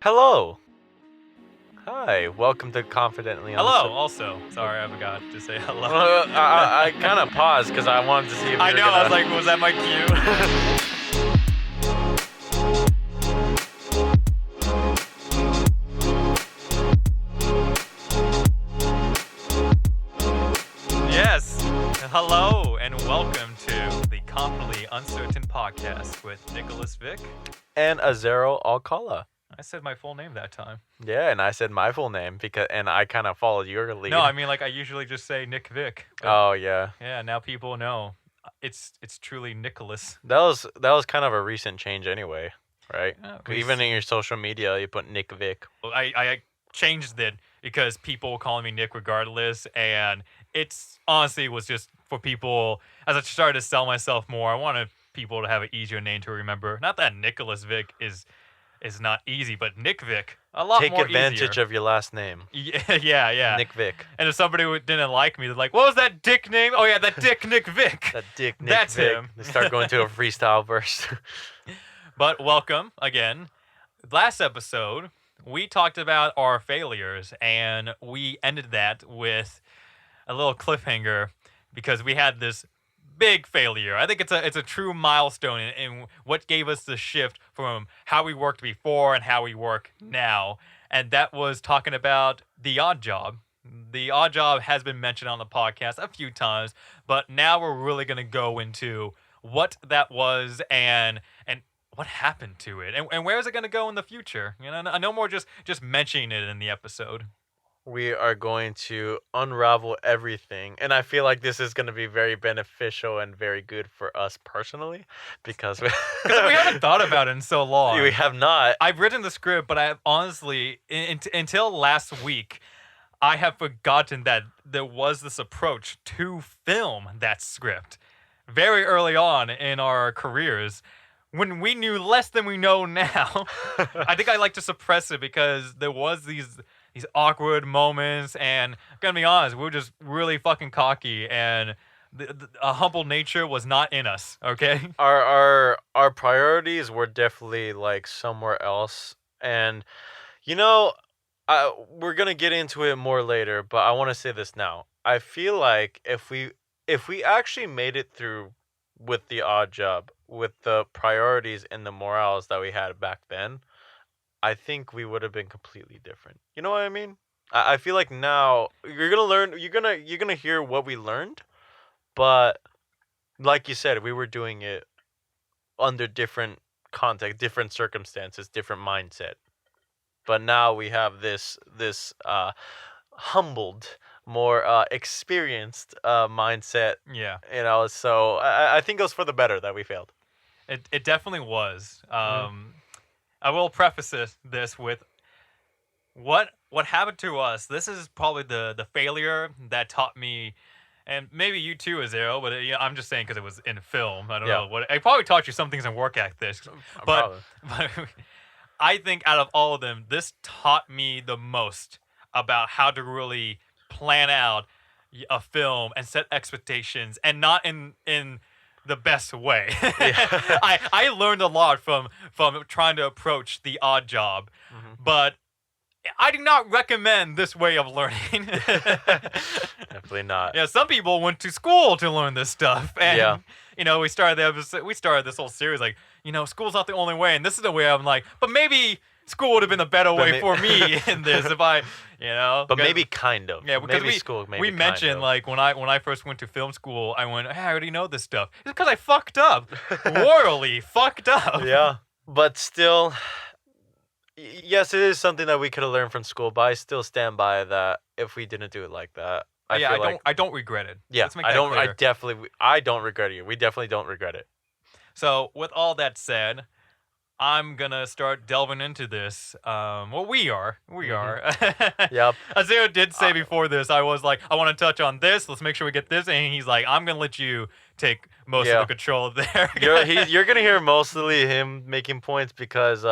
Hello. Hi. Welcome to Confidently Hello, Uncertain. also. Sorry, I forgot to say hello. I kind of paused because I wanted to see if I you were know, I was gonna... like, was that my cue? Yes. Hello, and welcome to the Confidently Uncertain podcast with Nicholas Vick. and Azero Alcala. I said my full name that time. Yeah, and I said my full name and I kind of followed your lead. No, I mean, like, I usually just say Nick Vick. Oh yeah. Yeah, now people know. It's truly Nicholas. That was kind of a recent change anyway, right? Yeah, Even in your social media, you put Nick Vick. I changed it because people were calling me Nick regardless, and it's honestly was just for people as I started to sell myself more. I wanted people to have an easier name to remember. Not that Nicholas Vick is not easy, but Nick Vick a lot Take more advantage easier. of your last name. Yeah. Nick Vick. And if somebody didn't like me, they're like, "What was that dick name?" Oh yeah, that dick Nick Vick. That Dick Nick That's Vick. him. They start going to a freestyle verse. But welcome again. Last episode, we talked about our failures, and we ended that with a little cliffhanger because we had this big failure. I think it's a true milestone in what gave us the shift from how we worked before and how we work now, and that was talking about The Odd Job. The Odd Job has been mentioned on the podcast a few times, but now we're really going to go into what that was and what happened to it, and where is it going to go in the future? You know, no more just mentioning it in the episode. We are going to unravel everything, and I feel like this is going to be very beneficial and very good for us personally because we haven't thought about it in so long. We have not. I've written the script, but I honestly, until last week, I have forgotten that there was this approach to film that script very early on in our careers. When we knew less than we know now, I think I like to suppress it because there was these awkward moments, and I'm gonna be honest, we were just really fucking cocky, and a humble nature was not in us. Okay, our priorities were definitely like somewhere else, and you know, we're gonna get into it more later, but I want to say this now. I feel like if we actually made it through with The Odd Job, with the priorities and the morals that we had back then, I think we would have been completely different. You know what I mean? I feel like now you're gonna learn. You're gonna hear what we learned, but like you said, we were doing it under different context, different circumstances, different mindset. But now we have this humbled, more experienced mindset. yeah, You know, so I think it was for the better that we failed. it definitely was. I will preface this with what happened to us. This is probably the failure that taught me, and maybe you too, Azero, but I'm just saying because it was in film. I don't know what I probably taught you some things in work ethics, but I think out of all of them, this taught me the most about how to really plan out a film and set expectations, and not in the best way. I learned a lot from trying to approach The Odd Job, but I do not recommend this way of learning. Definitely not. Yeah, some people went to school to learn this stuff, and we started this whole series like, school's not the only way, and this is the way. I'm like, but maybe school would have been a better way for me in this if I, But maybe kind of. Yeah, because we mentioned like when I first went to film school, I went, hey, I already know this stuff. It's because I fucked up, royally fucked up. Yeah, but still, yes, it is something that we could have learned from school. But I still stand by that. If we didn't do it like that, I don't regret it. Yeah, Let's make that clear. I don't regret it. We definitely don't regret it. So with all that said, I'm gonna start delving into this. We are. Yep. Azero did say before this, I was like, I want to touch on this. Let's make sure we get this, and he's like, I'm gonna let you take most of the control there. You're gonna hear mostly him making points because,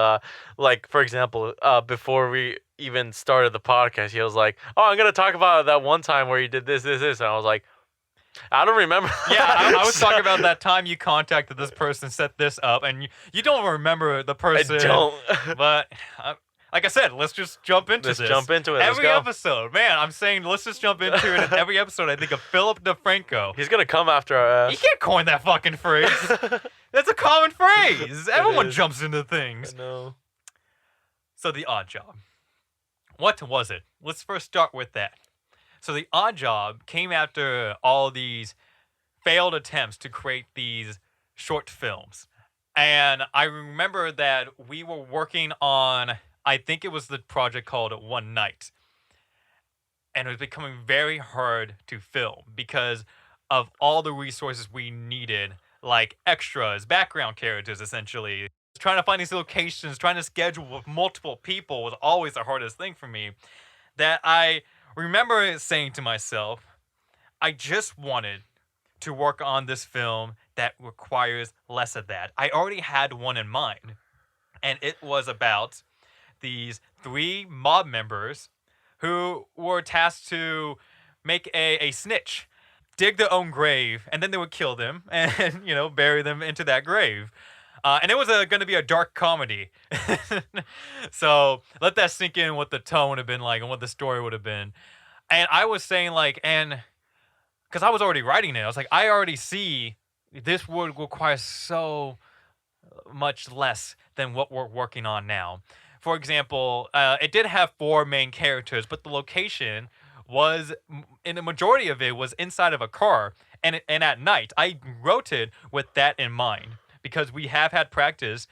like for example, before we even started the podcast, he was like, "Oh, I'm gonna talk about that one time where you did this," and I was like, I don't remember. Yeah, I was talking about that time you contacted this person, set this up, and you don't remember the person. I don't. But like I said, let's just jump into Let's this. jump into it. Let's Every go. episode, man, I'm saying let's just jump into it. And every episode, I think of Philip DeFranco. He's gonna come after our He ass. can't coin that fucking phrase. That's a common phrase. Everyone is. jumps into things. No. So the Odd Job. What was it? Let's first start with that. So the Odd Job came after all these failed attempts to create these short films. And I remember that we were working on, I think it was the project called One Night. And it was becoming very hard to film because of all the resources we needed, like extras, background characters, essentially. Trying to find these locations, trying to schedule with multiple people was always the hardest thing for me. That I remember saying to myself, I just wanted to work on this film that requires less of that. I already had one in mind, and it was about these 3 mob members who were tasked to make a snitch, dig their own grave, and then they would kill them and, bury them into that grave. And it was going to be a dark comedy. So let that sink in what the tone would have been like and what the story would have been. And I was saying, because I was already writing it, I was like, I already see this would require so much less than what we're working on now. For example, it did have 4 main characters, but the location was, in the majority of it, was inside of a car and at night. I wrote it with that in mind because we have had practice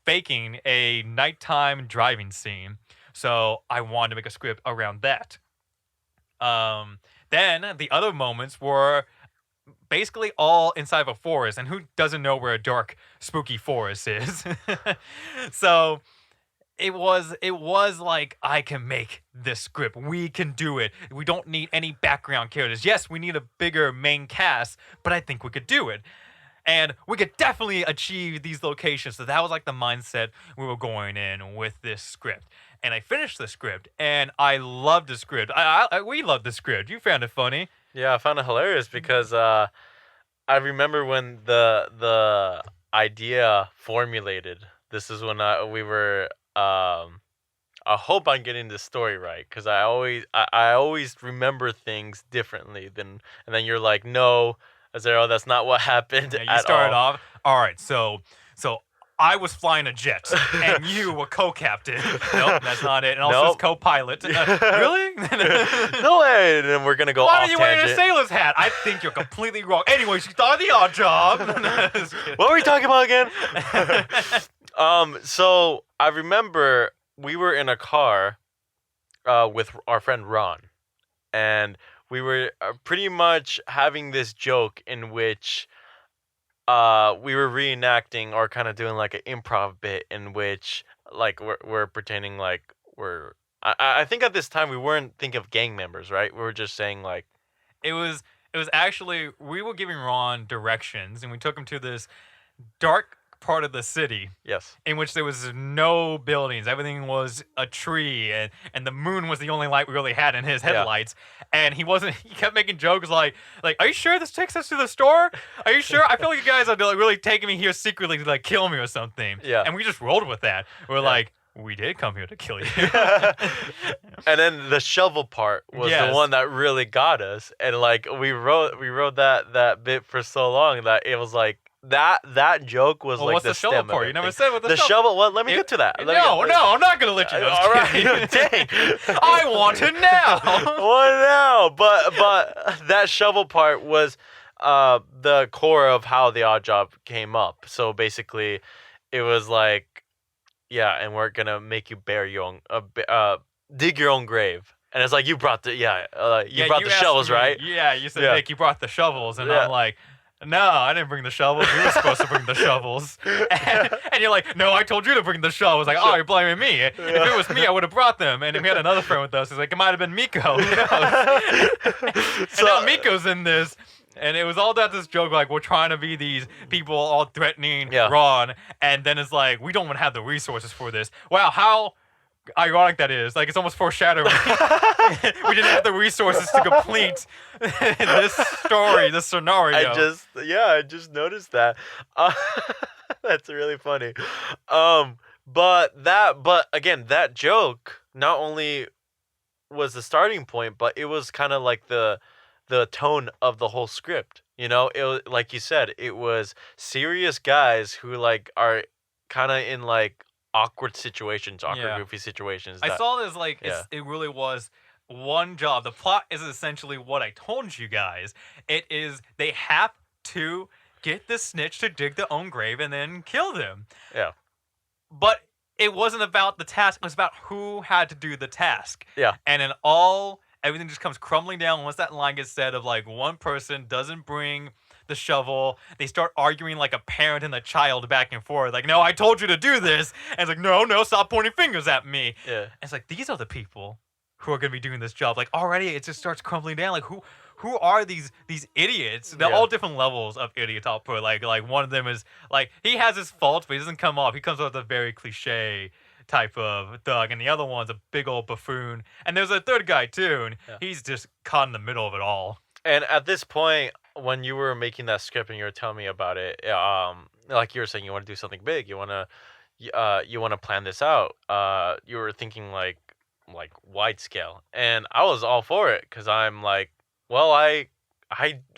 faking a nighttime driving scene. So I wanted to make a script around that. Then the other moments were basically all inside of a forest, and who doesn't know where a dark, spooky forest is? So it was like, I can make this script. We can do it. We don't need any background characters. Yes, we need a bigger main cast, but I think we could do it. And we could definitely achieve these locations. So that was like the mindset we were going in with this script. And I finished the script, and I loved the script. We loved the script. You found it funny. Yeah, I found it hilarious because I remember when the idea formulated. This is when we were. I hope I'm getting this story right because I always remember things differently than, and then you're like, no, Azero, that's not what happened. Yeah, you started off. All right, so I was flying a jet, and you were co-captain. Nope, that's not it. And also Nope. co-pilot. Really? No way. And then we're gonna go Why off are you wearing a tangent. sailor's hat? I think you're completely wrong. Anyways, you thought of the Odd Job. What were we talking about again? So I remember we were in a car with our friend Ron, and we were pretty much having this joke in which we were reenacting or kind of doing like an improv bit in which like we're pretending like we're. I think at this time we weren't thinking of gang members, right? We were just saying like It was actually, we were giving Ron directions, and we took him to this dark part of the city yes. in which there was no buildings. Everything was a tree, and the moon was the only light we really had in his headlights. And he kept making jokes like, are you sure this takes us to the store? Are you sure? I feel like you guys are like really taking me here secretly to like kill me or something. Yeah. And we just rolled with that. We're like, we did come here to kill you. And then the shovel part was Yes. the one that really got us. And like we wrote that bit for so long that it was like that joke was Well, like what's the shovel stem of part? You never everything. said what the shovel. Well, let me get to that. No, I'm not gonna let you know. All right, dang. I want it now. What now? But that shovel part was the core of how the Odd Job came up. So basically, it was like, yeah, and we're gonna make you bury your own, dig your own grave. And it's like you brought the brought the asked shovels, me- right? Yeah, you said, Yeah. Nick, you brought the shovels, and Yeah. I'm like, no, I didn't bring the shovels. You were supposed to bring the shovels. And you're like, no, I told you to bring the shovels. Like, oh, you're blaming me. If it was me, I would have brought them. And we had another friend with us. He's like, it might have been Miko. Who knows? And now Miko's in this. And it was all about this joke, like, we're trying to be these people all threatening Ron. And then it's like, we don't even have the resources for this. Wow, how ironic that is. Like, it's almost foreshadowing. We didn't have the resources to complete this story, this scenario. I just noticed that. That's really funny. but again, that joke not only was the starting point, but it was kind of like the tone of the whole script. You know, it was, like you said, it was serious guys who like are kind of in like awkward situations, awkward Yeah. goofy situations I that saw this like yeah. it really was one job. The plot is essentially what I told you guys. It is they have to get the snitch to dig their own grave and then kill them. Yeah. But it wasn't about the task, it was about who had to do the task. Yeah. And in all everything just comes crumbling down once that line gets said of like one person doesn't bring the shovel. They start arguing like a parent and a child back and forth. Like, no, I told you to do this. And it's like, no, no, stop pointing fingers at me. Yeah. And it's like these are the people who are gonna be doing this job. Like already it just starts crumbling down. Like who are these idiots? They're Yeah. all different levels of idiots. I'll put like one of them is like he has his faults, but he doesn't come off. He comes off with a very cliche type of thug, and the other one's a big old buffoon. And there's a third guy too, and Yeah. he's just caught in the middle of it all. And at this point, when you were making that script and you were telling me about it, like you were saying, you want to do something big. You want to plan this out. You were thinking like wide scale, and I was all for it because I'm like, well, I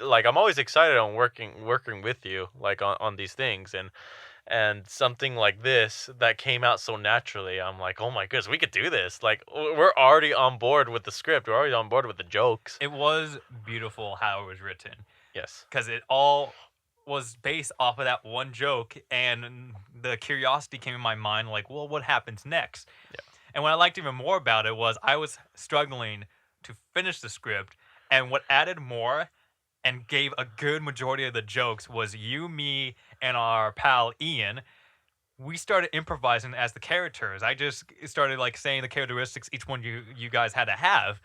like I'm always excited on working with you like on these things and something like this that came out so naturally. I'm like, oh my goodness, we could do this. Like we're already on board with the script. We're already on board with the jokes. It was beautiful how it was written Yes. because it all was based off of that one joke, and the curiosity came in my mind like, well, what happens next? Yeah. And what I liked even more about it was I was struggling to finish the script, and what added more and gave a good majority of the jokes was you, me, and our pal Ian. We started improvising as the characters. I just started like saying the characteristics each one you guys had to have,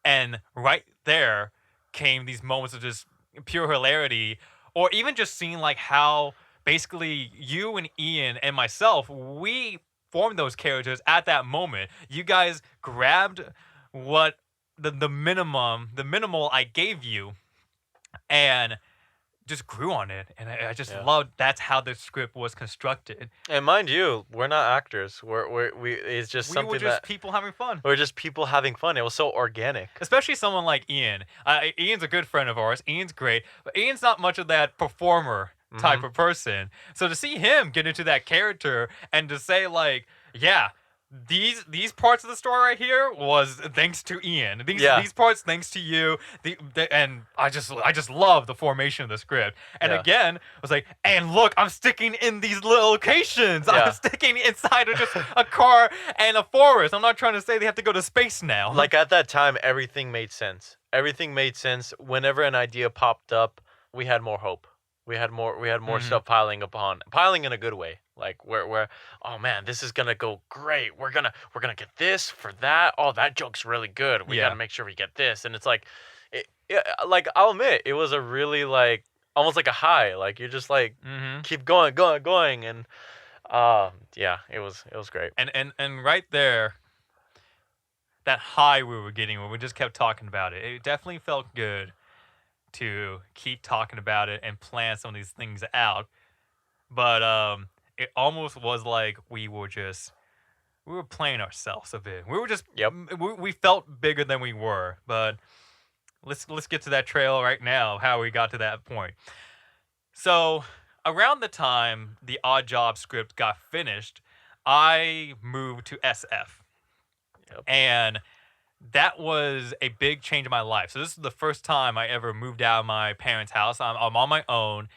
and right there came these moments of just pure hilarity, or even just seeing like how basically you and Ian and myself we formed those characters at that moment. You guys grabbed what the minimal I gave you and just grew on it, and I just Yeah. loved that's how the script was constructed. And mind you, we're not actors. We it's just We were something just that people having fun. we're just people having fun. It was so organic. Especially someone like Ian. Ian's a good friend of ours. Ian's great, but Ian's not much of that performer type Mhm. of person. So to see him get into that character and to say like, yeah, these parts of the story right here was thanks to Ian. Yeah. These parts thanks to you. And I just love the formation of the script. And Yeah. again, I was like, and look, I'm sticking in these little locations. Yeah. I'm sticking inside of just a car and a forest. I'm not trying to say they have to go to space now. Like at that time, everything made sense. Everything made sense. Whenever an idea popped up, we had more hope. We had more Mhm. stuff piling in a good way. Like where oh man, this is gonna go great. We're gonna get this for that. Oh, that joke's really good. We Yeah. gotta make sure we get this. And it's like, like I'll admit, it was a really like almost like a high. Like you're just like Mm-hmm. keep going, and yeah, it was great. And right there, that high we were getting when we just kept talking about it, it definitely felt good to keep talking about it and plan some of these things out. But it almost was like we were playing ourselves a bit. We were just Yep. we felt bigger than we were. But let's get to that trail right now. How we got to that point. So around the time the Odd Job script got finished, I moved to SF. Yep. And that was a big change in my life. So this is the first time I ever moved out of my parents' house. I'm on my own,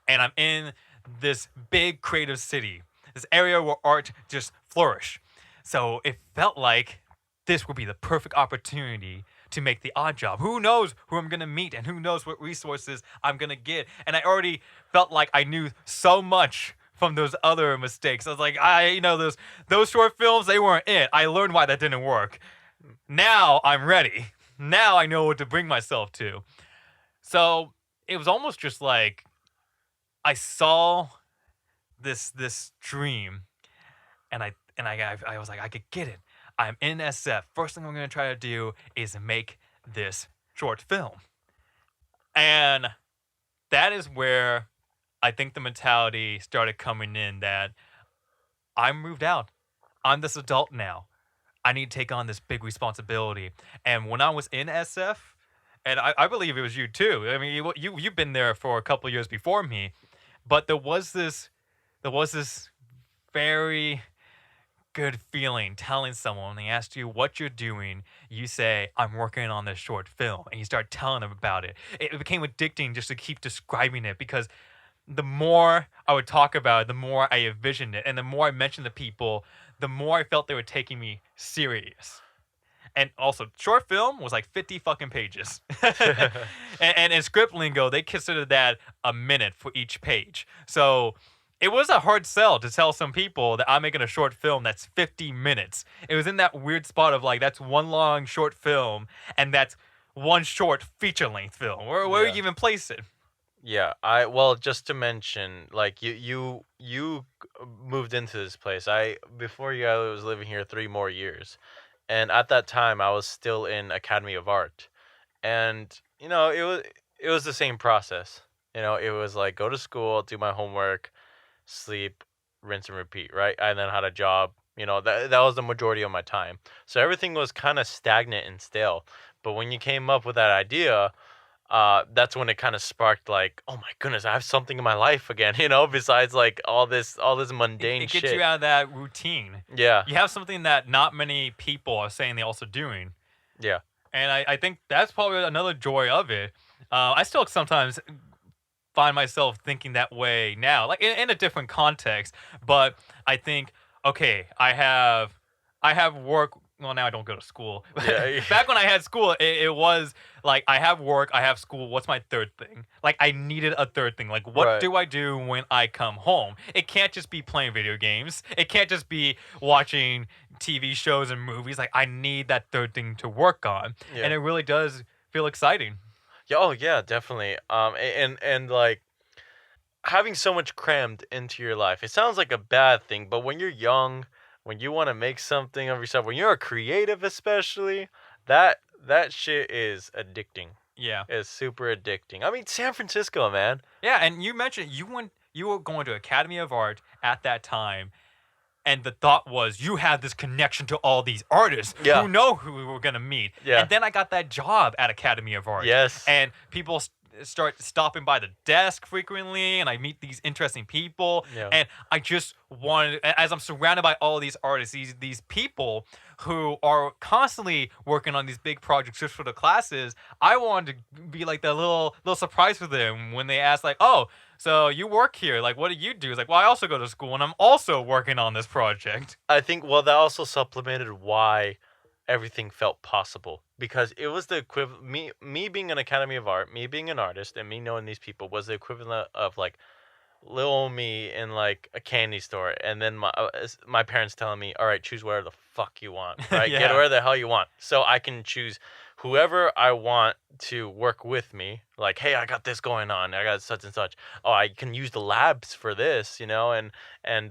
and I'm in this big creative city, this area where art just flourish. So it felt like this would be the perfect opportunity to make the odd job. Who knows who I'm gonna meet and who knows what resources I'm gonna get. And I already felt like I knew so much from those other mistakes. I was like, those short films, they weren't it. I learned why that didn't work. Now I'm ready. Now I know what to bring myself to. So it was almost just like I saw this dream, and I was like, I could get it. I'm in SF. First thing I'm gonna try to do is make this short film, and that is where I think the mentality started coming in that I'm moved out. I'm this adult now. I need to take on this big responsibility. And when I was in SF, and I believe it was you too. I mean, you've been there for a couple years before me, but there was this very good feeling telling someone they asked you what you're doing. You say, I'm working on this short film, and you start telling them about it. It became addicting just to keep describing it because the more I would talk about it, the more I envisioned it, and the more I mentioned to people, the more I felt they were taking me serious. And also, short film was like 50 fucking pages. And in script lingo, they considered that a minute for each page. So it was a hard sell to tell some people that I'm making a short film that's 50 minutes. It was in that weird spot of like, that's one long short film, and that's one short feature length film. Where do Yeah. you even place it? Yeah, I well, just to mention, like moved into this place. I before you, I was living here 3 more years, and at that time, I was still in Academy of Art, and it was the same process. It was like go to school, do my homework, sleep, rinse and repeat. Right, I then had a job. That was the majority of my time. So everything was kind of stagnant and stale. But when you came up with that idea, that's when it kind of sparked like, oh my goodness, I have something in my life again, besides like all this mundane It gets you shit. out of that routine. Yeah, You have something that not many people are saying they're also doing. yeah, And I think that's probably another joy of it. I still sometimes find myself thinking that way now, like in a different context. But I think, okay, I have work. Well, now I don't go to school. yeah, Back when I had school, it was like I have work, I have school. What's my third thing? Like I needed a third thing. Like what right, do I do when I come home? It can't just be playing video games. It can't just be watching TV shows and movies. Like I need that third thing to work on, yeah, and it really does feel exciting. yeah. Oh yeah, definitely. And like having so much crammed into your life, it sounds like a bad thing, but when you're young, when you want to make something of yourself, when you're a creative, especially, that shit is addicting. Yeah. It's super addicting. I mean, San Francisco, man. Yeah, and you mentioned you were going to Academy of Art at that time, and the thought was you had this connection to all these artists Yeah, who know who we were gonna meet. yeah, And then I got that job at Academy of Art, yes, and people start stopping by the desk frequently, and I meet these interesting people, yeah. and I just wanted, as I'm surrounded by all these artists, these people who are constantly working on these big projects just for the classes. I wanted to be like that little surprise for them when they ask like, "Oh, so you work here? Like, what do you do?" It's like, "Well, I also go to school, and I'm also working on this project." I think well that also supplemented why everything felt possible because it was the equivalent me being an Academy of Art, me being an artist, and me knowing these people was the equivalent of like little me in like a candy store, and then my parents telling me, "All right, choose whatever the fuck you want, right? Get Yeah, where the hell you want." So I can choose whoever I want to work with me. Like, hey, I got this going on. I got such and such. Oh, I can use the labs for this, and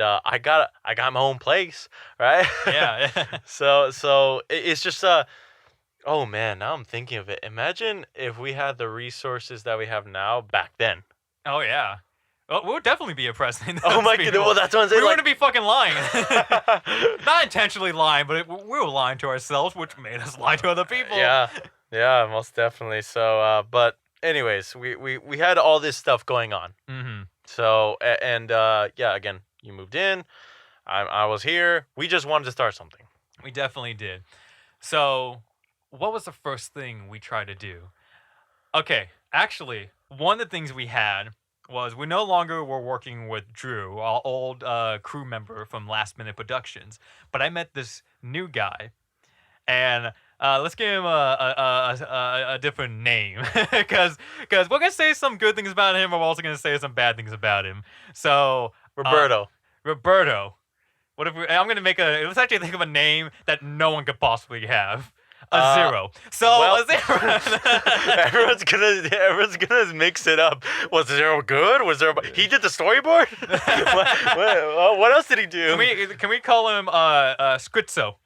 I got my own place, right? yeah, So it's just oh man, now I'm thinking of it. Imagine if we had the resources that we have now back then. oh yeah. Well, we'll definitely be oppressing Oh those my goodness, people. well that's what I'm We saying. wouldn't be fucking lying. Like, Not intentionally lying, but we were lying to ourselves, which made us lie to other people. yeah, yeah, most definitely. So, but anyways, we had all this stuff going on. Mm-hmm. So, and yeah, again, you moved in. I was here. We just wanted to start something. We definitely did. So, what was the first thing we tried to do? Okay, actually, one of the things we had was we no longer were working with Drew, our old crew member from Last Minute Productions, but I met this new guy, and let's give him a different name, because we're gonna say some good things about him, but we're also gonna say some bad things about him. So, Roberto. Roberto. What if I'm gonna make let's actually think of a name that no one could possibly have. Uh, Azero. So well, Azero. everyone's gonna mix it up. Was Zero good? Was there? He did the storyboard. what else did he do? Can we call him Schizo?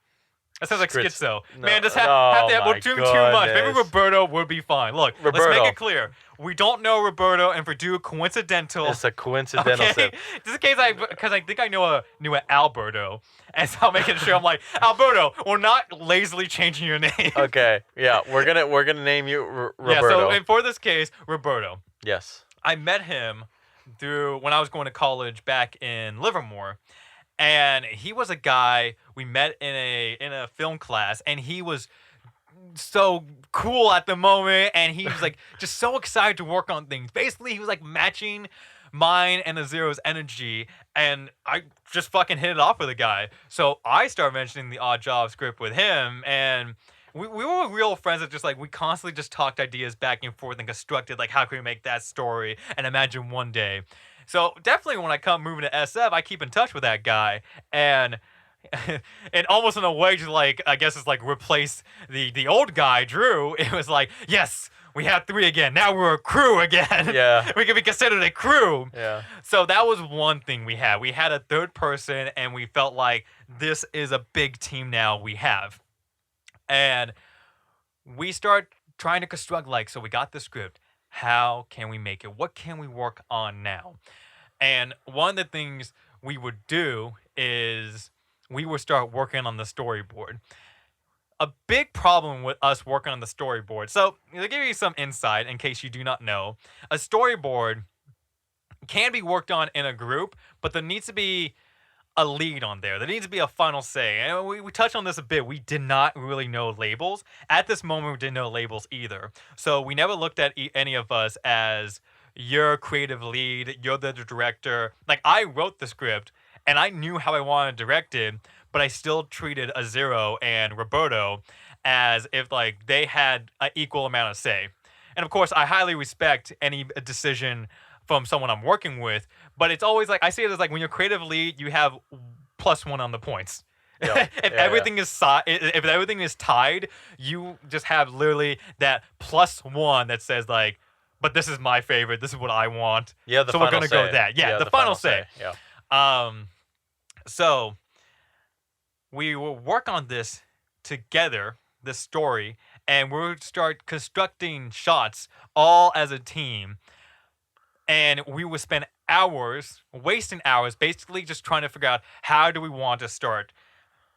That sounds like Scripts. schizo. No, Man, just have oh to we're my doing too much. Maybe goodness. Roberto would be fine. Look, let's make Roberto. it clear. We don't know Roberto, and for do coincidental. It's a coincidental Okay, sip. just in case because I think I knew a Alberto, and so I'm making sure I'm like Alberto. We're not lazily changing your name. Okay, yeah, we're gonna name you Yeah. Roberto. So and for this case, Roberto. Yes. I met him through when I was going to college back in Livermore, and he was a guy we met in a film class, and he was so cool at the moment, and he was like just so excited to work on things. Basically, he was like matching mine and Azero's energy, and I just fucking hit it off with the guy. So I started mentioning the Odd Job script with him, and we were real friends that just like we constantly just talked ideas back and forth and constructed like how can we make that story and imagine one day. So definitely when I come moving to SF, I keep in touch with that guy, and and almost in a way to like I guess it's like replace the old guy Drew. It was like yes, we have three again. Now we're a crew again. Yeah. We can be considered a crew. Yeah. So that was one thing we had. We had a third person, and we felt like this is a big team now we have. And we start trying to construct like so we got the script. How can we make it? What can we work on now? And one of the things we would do is we would start working on the storyboard. A big problem with us working on the storyboard. So, to give you some insight in case you do not know, a storyboard can be worked on in a group, but there needs to be a lead on there. There needs to be a final say. And we touched on this a bit. We did not really know labels. At this moment, we didn't know labels either. So we never looked at any of us as you're creative lead, you're the director. Like, I wrote the script, and I knew how I wanted to direct it, but I still treated Azero and Roberto as if, like, they had an equal amount of say. And, of course, I highly respect any decision from someone I'm working with, but it's always like I see it as like when you're creative lead, you have +1 on the points. Yeah. If everything is if everything is tied, you just have literally that +1 that says like, but this is my favorite. This is what I want. Yeah. The So final we're gonna say. go with that. Yeah, the final say. Yeah. So we will work on this together, this story, and we'll start constructing shots all as a team. And we would spend hours, wasting hours, basically just trying to figure out how do we want to start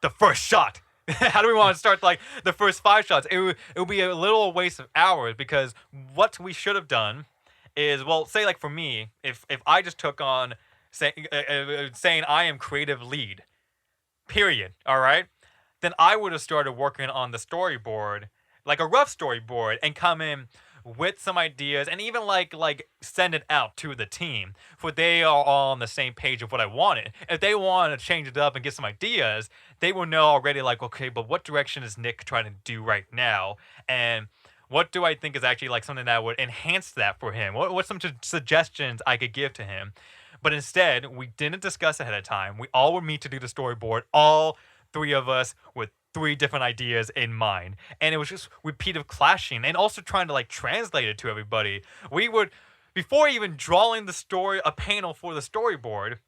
the first shot? How do we want to start like the first 5 shots? It would be a little waste of hours because what we should have done is, well, say like for me, if I just took on saying I am creative lead, period, all right, then I would have started working on the storyboard, like a rough storyboard, and come in with some ideas and even like send it out to the team for they are all on the same page of what I wanted. If they want to change it up and get some ideas, they will know already like, okay, but what direction is Nick trying to do right now? And what do I think is actually like something that would enhance that for him? What's some suggestions I could give to him? But instead, we didn't discuss ahead of time. We all would meet to do the storyboard, all 3 of us with 3 different ideas in mind, and it was just repeated clashing and also trying to like translate it to everybody. We would, before even drawing the story, a panel for the storyboard,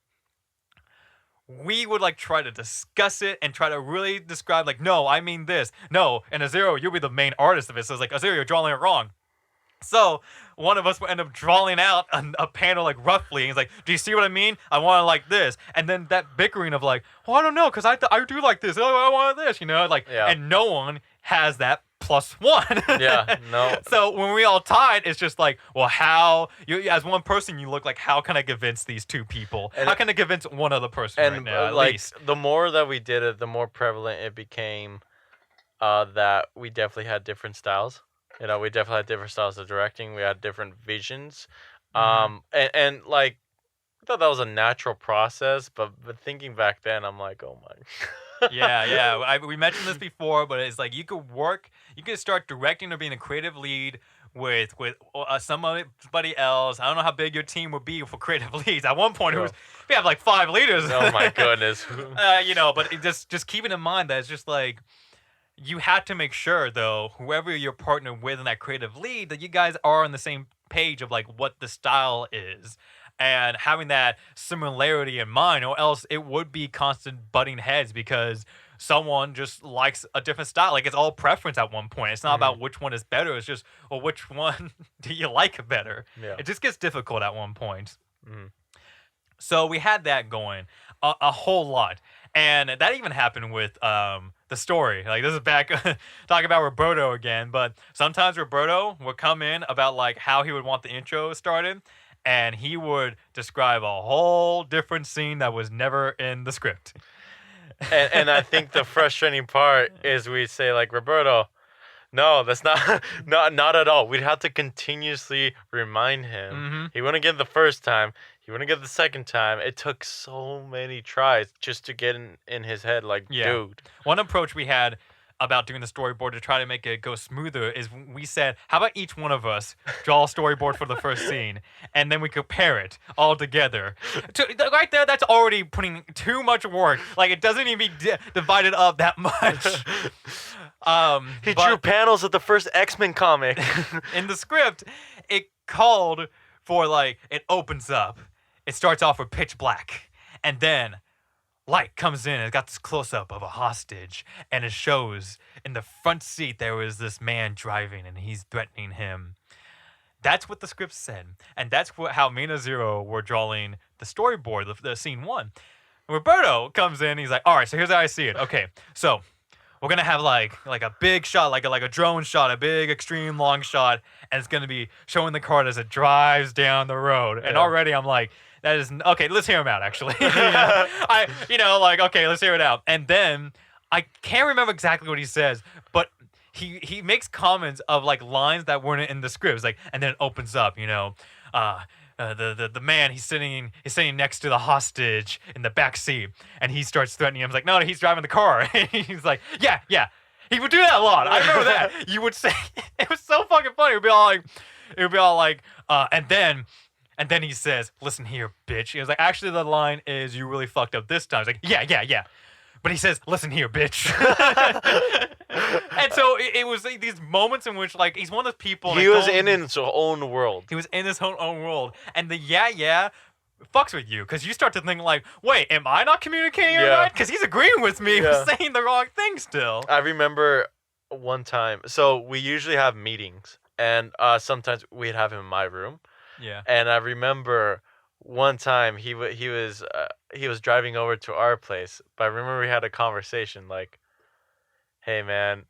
we would like try to discuss it and try to really describe like, no, I mean this, no, and Azero, you'll be the main artist of it. So it's like, Azero, you're drawing it wrong. So one of us would end up drawing out a panel like roughly. And he's like, "Do you see what I mean? I want it like this." And then that bickering of like, "Well, I don't know, cause I do like this. Oh, I want this," like, Yeah. And no one has that +1. Yeah. No. So when we all tied, it's just like, well, how you as one person you look like, how can I convince these 2 people? And how can I convince one other person right now? At like least. the more that we did it, the more prevalent it became. That we definitely had different styles. We definitely had different styles of directing. We had different visions. And like I thought that was a natural process, but thinking back then, I'm like, oh my. Yeah. We mentioned this before, but it's like you could start directing or being a creative lead with somebody else. I don't know how big your team would be for creative leads. At one point, we have like 5 leaders. Oh my goodness. But just keeping in mind that it's just like you have to make sure though, whoever you're partnered with in that creative lead, that you guys are on the same page of like what the style is. And having that similarity in mind, or else it would be constant butting heads because someone just likes a different style. Like it's all preference at one point. It's not Mhm. about which one is better. It's just, well, which one do you like better? Yeah. It just gets difficult at one point. Mhm. So we had that going a whole lot, and that even happened with the story. Like this is back talking about Roberto again, but sometimes Roberto would come in about like how he would want the intro started, and he would describe a whole different scene that was never in the script. And I think the frustrating part is we say like, Roberto, no, that's not not at all. We'd have to continuously remind him. Hmm. He wouldn't get it the first time. He wouldn't get it the second time. It took so many tries just to get in his head. Like, Yeah. dude. One approach we had about doing the storyboard to try to make it go smoother is we said, how about each one of us draw a storyboard for the first scene, and then we compare it all together. Right there, that's already putting too much work. Like, it doesn't even be divided up that much. He drew panels of the first X-Men comic. In the script, it called for, like, it opens up. It starts off with pitch black, and then light comes in. It's got this close-up of a hostage, and it shows in the front seat there was this man driving, and he's threatening him. That's what the script said, and that's how me and Azero were drawing the storyboard, the scene one. Roberto comes in. He's like, "All right, so here's how I see it. Okay, so we're gonna have like a big shot, like a drone shot, a big extreme long shot, and it's gonna be showing the car as it drives down the road." And Yeah. already I'm like, that is okay. Let's hear him out. Actually, okay, let's hear it out. And then I can't remember exactly what he says, but he makes comments of like lines that weren't in the script. It's like, and then it opens up, the man he's sitting next to the hostage in the back seat, and he starts threatening him. He's like, no, he's driving the car. He's like, yeah. He would do that a lot. I remember that. You would say it was so fucking funny. It would be all like, and then he says, "Listen here, bitch." He was like, "Actually, the line is you really fucked up this time." He's like, yeah. But he says, "Listen here, bitch." And so it was like these moments in which, like, he's one of those people. He was in his own world. He was in his own world, and the yeah fucks with you because you start to think like, wait, am I not communicating right? Because he's agreeing with me, saying the wrong thing still. I remember one time. So we usually have meetings, and sometimes we'd have him in my room. Yeah. And I remember one time he was driving over to our place, but I remember we had a conversation like, "Hey man,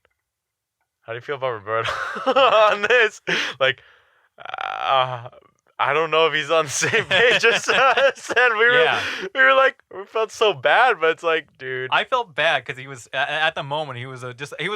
how do you feel about Roberto on this?" Like, I don't know if he's on the same page as said. We were like, we felt so bad, but it's like, dude, I felt bad because he was at the moment he was a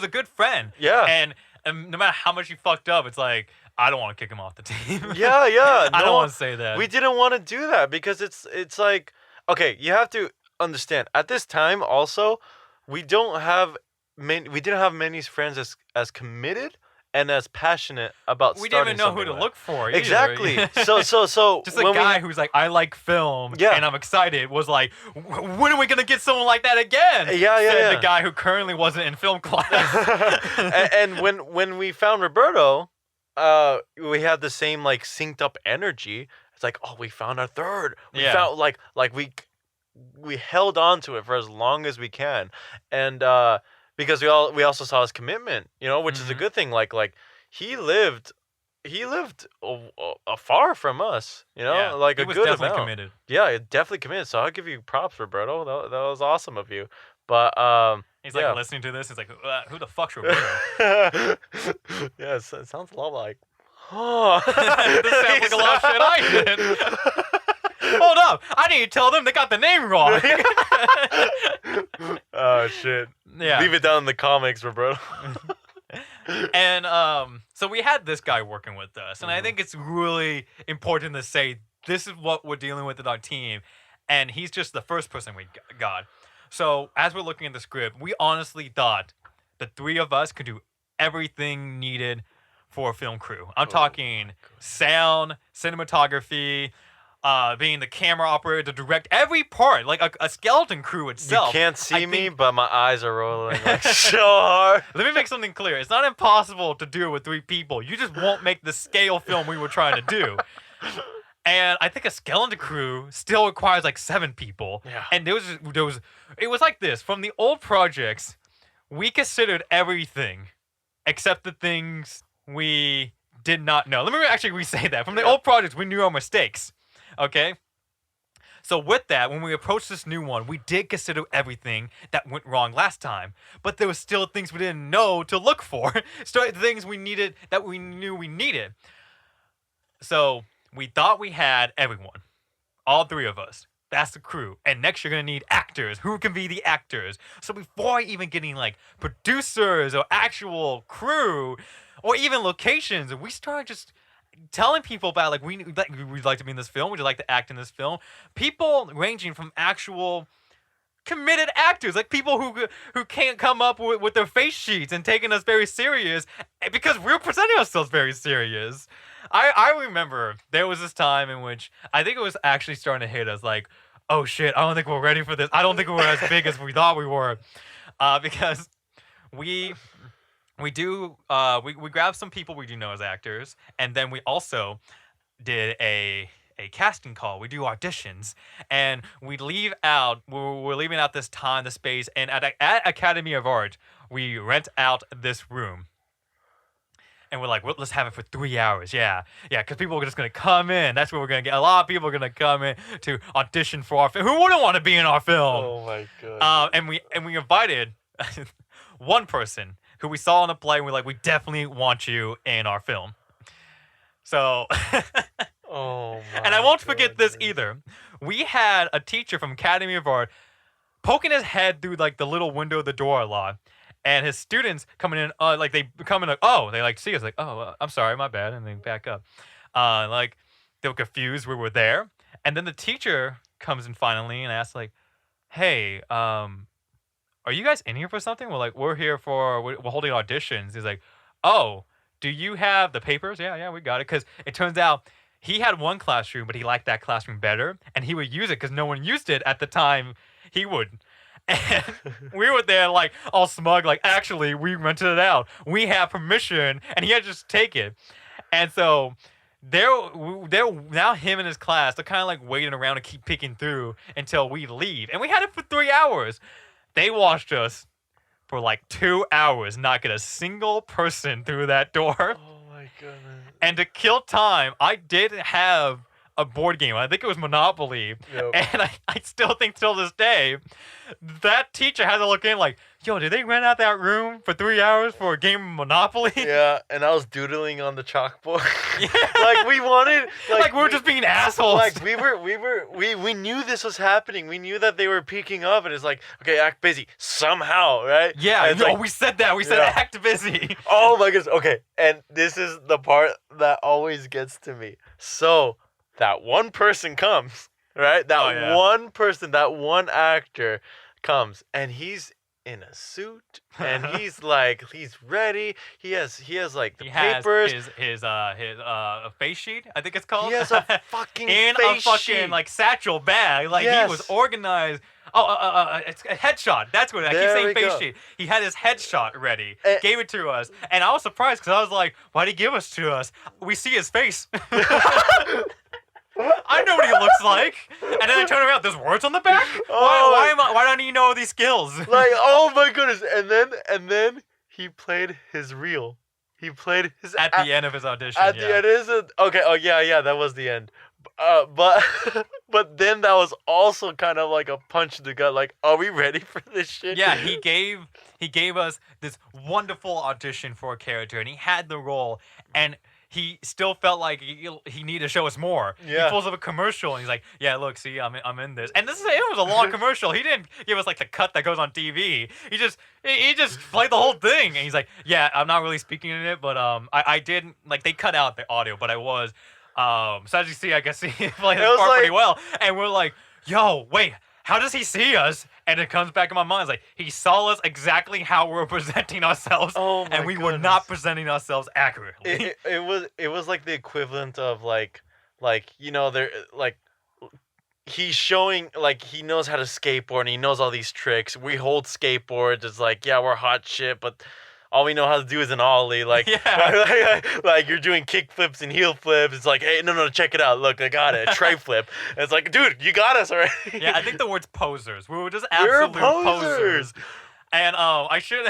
good friend. Yeah. And no matter how much he fucked up, it's like, I don't want to kick him off the team. Yeah. I don't want to say that. We didn't want to do that because it's like, okay, you have to understand at this time also, we didn't have many friends as committed and as passionate about we didn't even know who to look for either. Exactly. So just a guy who's like, I like film, and I'm excited, was like, when are we gonna get someone like that again? Said the guy who currently wasn't in film class. and when we found Roberto, we had the same like synced up energy. It's like, oh, we found our third. We found like we held on to it for as long as we can, and because we also saw his commitment, which is a good thing. Like he lived afar from us, like he a was good definitely amount. committed. Yeah, definitely committed. So I'll give you props, Roberto. That was awesome of you. But he's like listening to this. He's like, who the fuck's Roberto? Yeah, it sounds a lot like. Oh, this sounds like a lot of shit I did. Hold up! I need to tell them they got the name wrong. Oh shit! Yeah. Leave it down in the comics, Roberto. And so we had this guy working with us, and I think it's really important to say this is what we're dealing with our team, and he's just the first person we got. So as we're looking at the script, we honestly thought the three of us could do everything needed for a film crew. I'm talking sound, cinematography, being the camera operator to direct every part, like a skeleton crew itself. You can't see me, but my eyes are rolling like so hard. Let me make something clear. It's not impossible to do it with three people. You just won't make the scale film we were trying to do. And I think a skeleton crew still requires like 7 people. Yeah. And it was like this from the old projects. We considered everything except the things we did not know. Let me actually re-say that. From the old projects, we knew our mistakes. Okay? So with that, when we approached this new one, we did consider everything that went wrong last time, but there was still things we didn't know to look for. Still things we needed that we knew we needed. So we thought we had everyone, all 3 of us. That's the crew. And next you're gonna need actors. Who can be the actors? So before even getting like producers or actual crew or even locations, we started just telling people about like we'd like to be in this film. Would you like to act in this film? People ranging from actual committed actors, like people who can't come up with their face sheets and taking us very serious because we're presenting ourselves very serious. I remember there was this time in which I think it was actually starting to hit us like, oh shit, I don't think we're ready for this. I don't think we're as big as we thought we were, because we we grab some people we do know as actors, and then we also did a casting call. We do auditions, and we leave out. We're leaving out this time, the space, and at Academy of Art, we rent out this room. And we're like, well, let's have it for 3 hours. Yeah, because people are just gonna come in. That's where we're gonna get a lot of people are gonna come in to audition for our film. Who wouldn't want to be in our film? Oh my god. And we invited one person who we saw in a play, and we're like, we definitely want you in our film. So, Oh my. and I won't forget this either. We had a teacher from Academy of Art poking his head through like the little window of the door a lot, and his students coming in, like they come in, like, oh, they like see us, like, oh, I'm sorry, my bad, and they back up, like they were confused we were there, and then the teacher comes in finally and asks like, hey, are you guys in here for something? We're like, we're here for we're holding auditions. He's like, oh, do you have the papers? Yeah, we got it. Because it turns out he had one classroom, but he liked that classroom better, and he would use it because no one used it at the time. He would. And we were there like all smug, like actually we rented it out. We have permission, and he had to just take it. And so they're now him and his class. They're kind of like waiting around to keep picking through until we leave, and we had it for 3 hours. They watched us for like 2 hours, not get a single person through that door. Oh my goodness. And to kill time, I did have a board game. I think it was Monopoly. Yep. And I still think till this day, that teacher had to look in like, yo, did they rent out that room for 3 hours for a game of Monopoly? Yeah, and I was doodling on the chalkboard. Yeah. Like we wanted, like we were just being assholes. like we knew this was happening. We knew that they were peeking up, and it's like, okay, act busy somehow, right? Yeah, And it's no, like, we said that. We said yeah. act busy. oh my goodness. Okay, and this is the part that always gets to me. So that one person comes, right? That one person, that one actor comes, and he's in a suit, and he's like, he's ready. He has like the papers. His face sheet, I think it's called. He has a fucking in face a fucking sheet. like satchel bag. Like Yes. he was organized. It's a headshot. That's what I keep There saying. we Face go. sheet. He had his headshot ready. Eh. Gave it to us, and I was surprised because I was like, "Why'd he give us to us? We see his face." I know what he looks like, and then I turn around. There's words on the back. Why don't you know all these skills? Like, oh my goodness! And then he played his reel. He played his At the end of his audition. At the end is it? Okay. Oh yeah, that was the end. But but then that was also kind of like a punch in the gut. Like, are we ready for this shit? Yeah, he gave us this wonderful audition for a character, and he had the role, and he still felt like he needed to show us more. Yeah. He pulls up a commercial, and he's like, "Yeah, look, see, I'm in this." And it was a long commercial. He didn't give us like the cut that goes on TV. He just played the whole thing, and he's like, "Yeah, I'm not really speaking in it, but I didn't like they cut out the audio, but I was." So as you see, I guess he played his part pretty well. And we're like, "Yo, wait, how does he see us?" And it comes back in my mind. It's like, he saw us exactly how we're presenting ourselves. Oh my and we were goodness. not presenting ourselves accurately. It was like the equivalent of like there like he's showing like he knows how to skateboard and he knows all these tricks. We hold skateboards. It's like, yeah, we're hot shit, but all we know how to do is an ollie. Yeah. Like you're doing kick flips and heel flips. It's like, hey, no, check it out. Look, I got it. A tray flip. And it's like, dude, you got us already. Yeah, I think the word's posers. We were just We're absolute posers. posers. And I should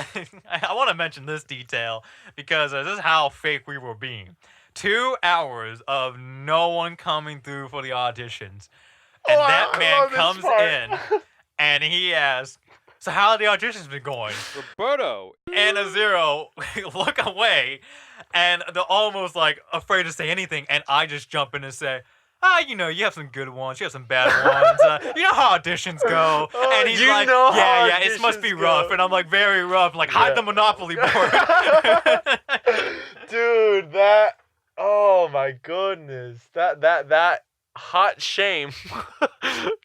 I want to mention this detail because this is how fake we were being. 2 hours of no one coming through for the auditions. Oh, And that I man love this comes part. in and he asks, so how have the auditions been going? Roberto. And Azero look away and they're almost like afraid to say anything. And I just jump in and say, you know, you have some good ones, you have some bad ones. You know how auditions go. Oh, And he's you like, know how yeah, it must be auditions rough. go. And I'm like, very rough. Like, hide Yeah. the Monopoly board. Dude, that. Oh my goodness, that hot shame.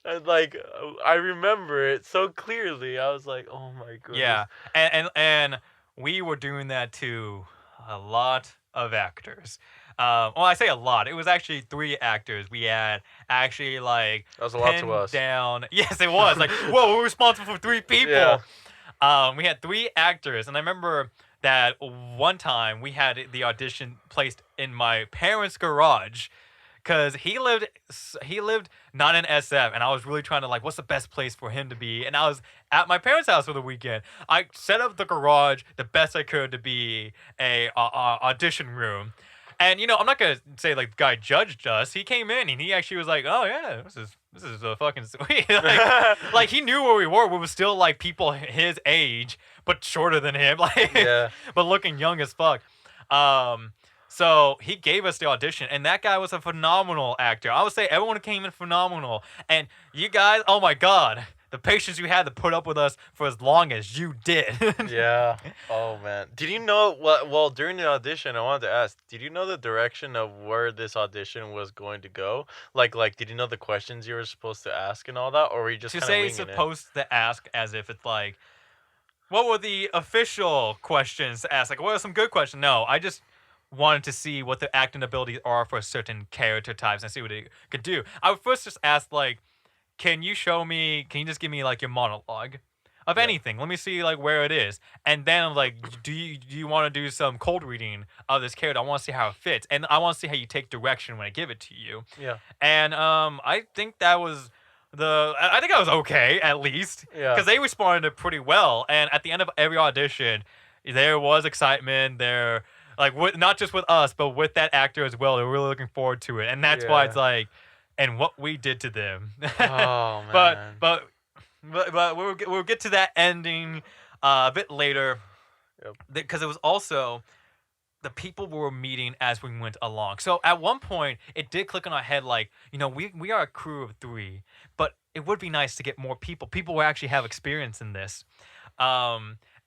And like, I remember it so clearly. I was like, oh my goodness. Yeah, and we were doing that to a lot of actors. Well, I say a lot. It was actually 3 actors. We had actually like That was a lot to pinned us. down. Yes, it was like, whoa, we're responsible for 3 people. Yeah. We had 3 actors, and I remember that one time we had the audition placed in my parents' garage. Cause he lived not in SF, and I was really trying to like, what's the best place for him to be? And I was at my parents' house for the weekend. I set up the garage the best I could to be a audition room, and you know, I'm not gonna say like the guy judged us. He came in and he actually was like, oh yeah, this is fucking sweet. Like he knew where we were. We were still like people his age, but shorter than him, like Yeah. but looking young as fuck. So he gave us the audition, and that guy was a phenomenal actor. I would say everyone came in phenomenal. And you guys, oh my god, the patience you had to put up with us for as long as you did. Yeah. Oh man. Did you know what? Well, during the audition, I wanted to ask. Did you know the direction of where this audition was going to go? Like, did you know the questions you were supposed to ask and all that, or were you just To kind of say winging supposed to ask as if it's like, what were the official questions to ask? Like, what are some good questions? No, I just wanted to see what the acting abilities are for certain character types and see what it could do. I would first just ask like, can you just give me like your monologue of Yeah. anything? Let me see like where it is. And then I'm like, do you want to do some cold reading of this character? I want to see how it fits. And I want to see how you take direction when I give it to you. it? Yeah. And I think that was I think I was okay at least. Yeah. Because they responded pretty well. And at the end of every audition, there was excitement there. Like not just with us, but with that actor as well. They're really looking forward to it, and that's why Yeah. it's like, and what we did to them. Oh man. but we'll get to that ending a bit later, Yep. because it was also the people we were meeting as we went along. So at one point, it did click in our head like, you know, we are a crew of 3, but it would be nice to get more people who actually have experience in this.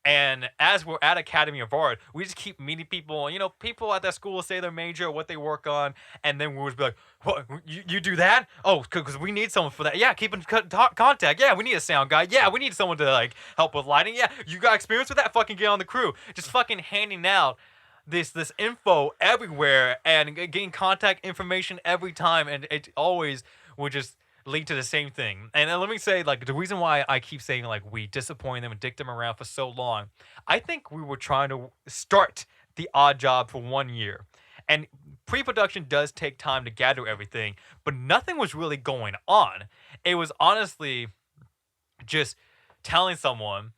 And as we're at Academy of Art, we just keep meeting people. You know, people at that school say their major, what they work on, and then we'll just be like, "What? You do that? Oh, because we need someone for that. Yeah, keep in contact. Yeah, we need a sound guy. Yeah, we need someone to like help with lighting. Yeah, you got experience with that? Fucking get on the crew. Just fucking handing out this info everywhere and getting contact information every time, and it always would just lead to the same thing. And let me say, like, the reason why I keep saying like we disappoint them and dick them around for so long, I think we were trying to start the odd job for 1 year. And pre-production does take time to gather everything, but nothing was really going on. It was honestly just telling someone,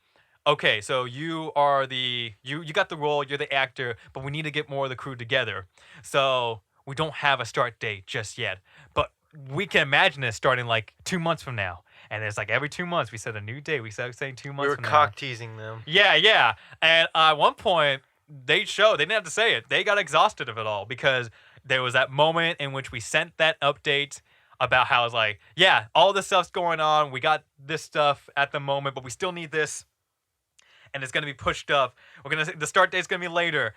okay, so you are you got the role, you're the actor, but we need to get more of the crew together. So we don't have a start date just yet, but we can imagine it starting like 2 months from now. And it's like every 2 months we set a new date. We started saying 2 months We were from now. cock teasing them. Yeah. And at one point, they didn't have to say it. They got exhausted of it all because there was that moment in which we sent that update about how it's like, yeah, all this stuff's going on. We got this stuff at the moment, but we still need this. And it's going to be pushed up. The start date's going to be later.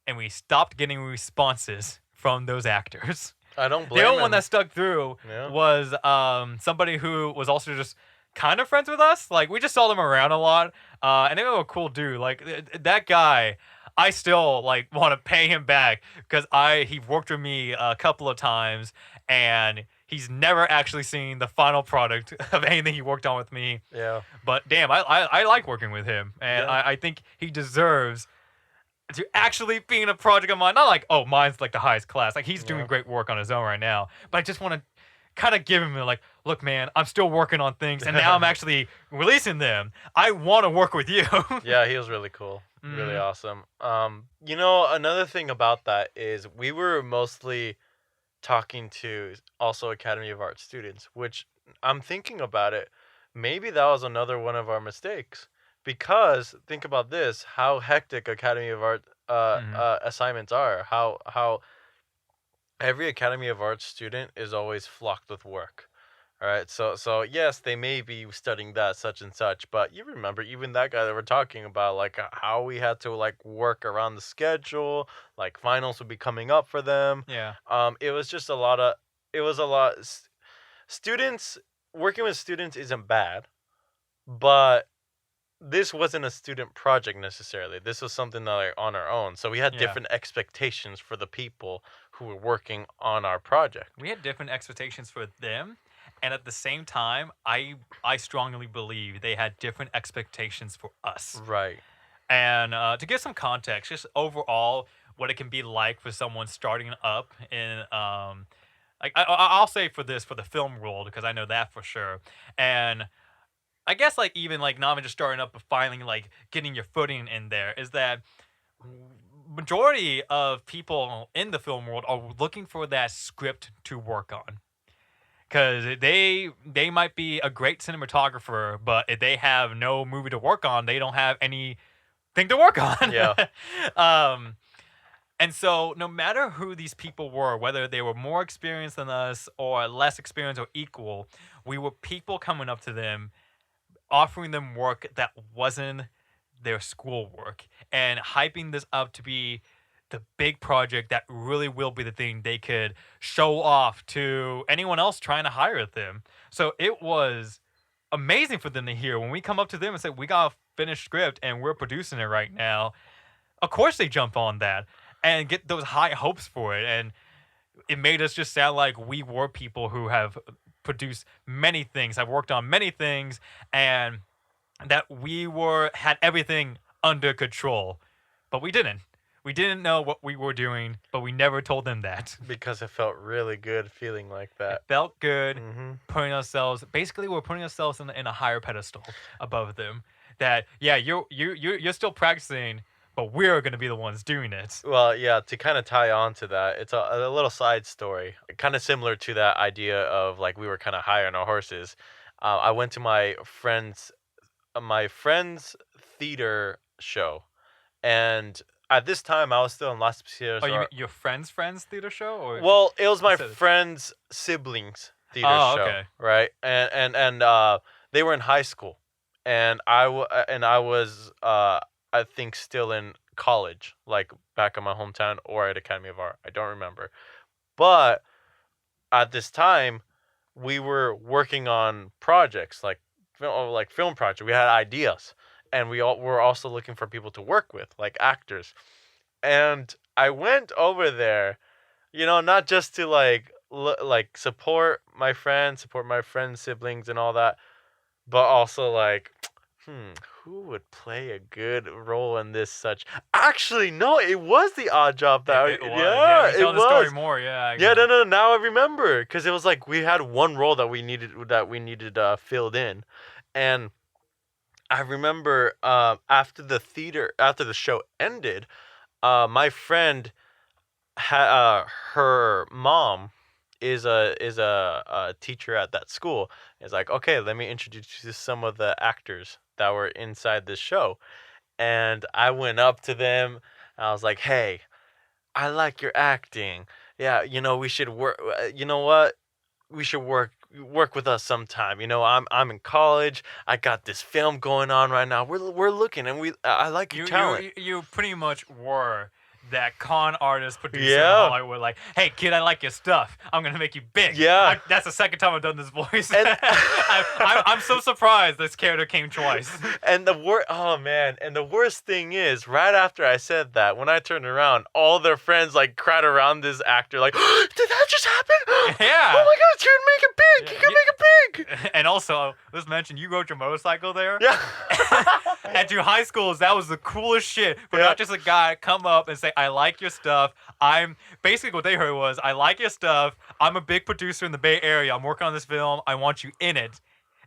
And we stopped getting responses from those actors. I don't blame The only one him. that stuck through Yeah. was somebody who was also just kind of friends with us. Like, we just saw them around a lot, and they were a cool dude. Like, that guy, I still like want to pay him back because he worked with me a couple of times, and he's never actually seen the final product of anything he worked on with me. Yeah. But damn, I like working with him, and Yeah. I think he deserves to actually be in a project of mine. Not like, oh, mine's like the highest class. Like he's doing Yeah. great work on his own right now. But I just want to kind of give him like, look, man, I'm still working on things, and now I'm actually releasing them. I want to work with you. Yeah, he was really cool. Really Mhm. awesome. You know, another thing about that is we were mostly talking to also Academy of Art students, which I'm thinking about it. Maybe that was another one of our mistakes. Because think about this, how hectic Academy of Art Mhm. assignments are. How every Academy of Art student is always flocked with work. All right, so yes, they may be studying that such and such, but you remember even that guy that we're talking about, like how we had to like work around the schedule, like finals would be coming up for them. Yeah. It was just a lot of, it was a lot. Students working with students isn't bad, but this wasn't a student project necessarily. This was something that like on our own. So we had Yeah. different expectations for the people who were working on our project. We had different expectations for them, and at the same time, I strongly believe they had different expectations for us. Right. And to give some context, just overall, what it can be like for someone starting up in, like I'll say for this for the film world because I know that for sure, and I guess like even like not even just starting up, but finally like getting your footing in there is that majority of people in the film world are looking for that script to work on because they might be a great cinematographer, but if they have no movie to work on, they don't have anything to work on. Yeah. um, and so, no matter who these people were, whether they were more experienced than us or less experienced or equal, we were people coming up to them, offering them work that wasn't their schoolwork, and hyping this up to be the big project that really will be the thing they could show off to anyone else trying to hire them. So it was amazing for them to hear when we come up to them and say, "We got a finished script and we're producing it right now." Of course, they jump on that and get those high hopes for it, and it made us just sound like we were people who have produced many things, have worked on many things, and that we were had everything under control. But we didn't. We didn't know what we were doing, but we never told them that. Because it felt really good feeling like It that. felt good Mhm. putting ourselves basically we're putting ourselves in a higher pedestal above them. That yeah, you're still practicing, but we're gonna be the ones doing it. Well, yeah, to kind of tie on to that, it's a little side story, kind of similar to that idea of like we were kind of high on our horses. I went to my friend's theater show, and at this time I was still in Las Oh, Piedras. you mean your friend's theater show or Well, it was my instead of friend's siblings' theater oh, show, okay. right? And they were in high school, and I was I think still in college, like back in my hometown or at Academy of Art. I don't remember, but at this time, we were working on projects like film projects. We had ideas, and we all were also looking for people to work with, like actors. And I went over there, you know, not just to like support my friends' siblings and all that, but also like, who would play a good role in this such? Actually, no, it was the odd job that It was. Yeah, yeah, when you it tell the story was. more, yeah, I Yeah, can. no, now I remember because it was like we had one role that we needed filled in, and I remember after the show ended, my friend her mom is a teacher at that school. It's like, okay, let me introduce you to some of the actors that were inside this show. And I went up to them and I was like, hey, I like your acting. Yeah, you know, we should work. You know what? We should work with us sometime. You know, I'm in college. I got this film going on right now. We're looking, and I like your talent. You pretty much were that con artist producer in Yeah. Hollywood, like, hey kid, I like your stuff. I'm gonna make you big. Yeah. That's the second time I've done this voice. And I'm so surprised this character came twice. and oh man, and the worst thing is, right after I said that, when I turned around, all their friends like crowd around this actor, like, did that just happen? Yeah. Oh my god, you can make it big. You can make it big. And also, let's mention you rode your motorcycle there. Yeah. At your high schools, that was the coolest shit. For Yeah. not just a guy come up and say, I like your stuff. I'm basically what they heard was, I like your stuff. I'm a big producer in the Bay Area. I'm working on this film. I want you in it.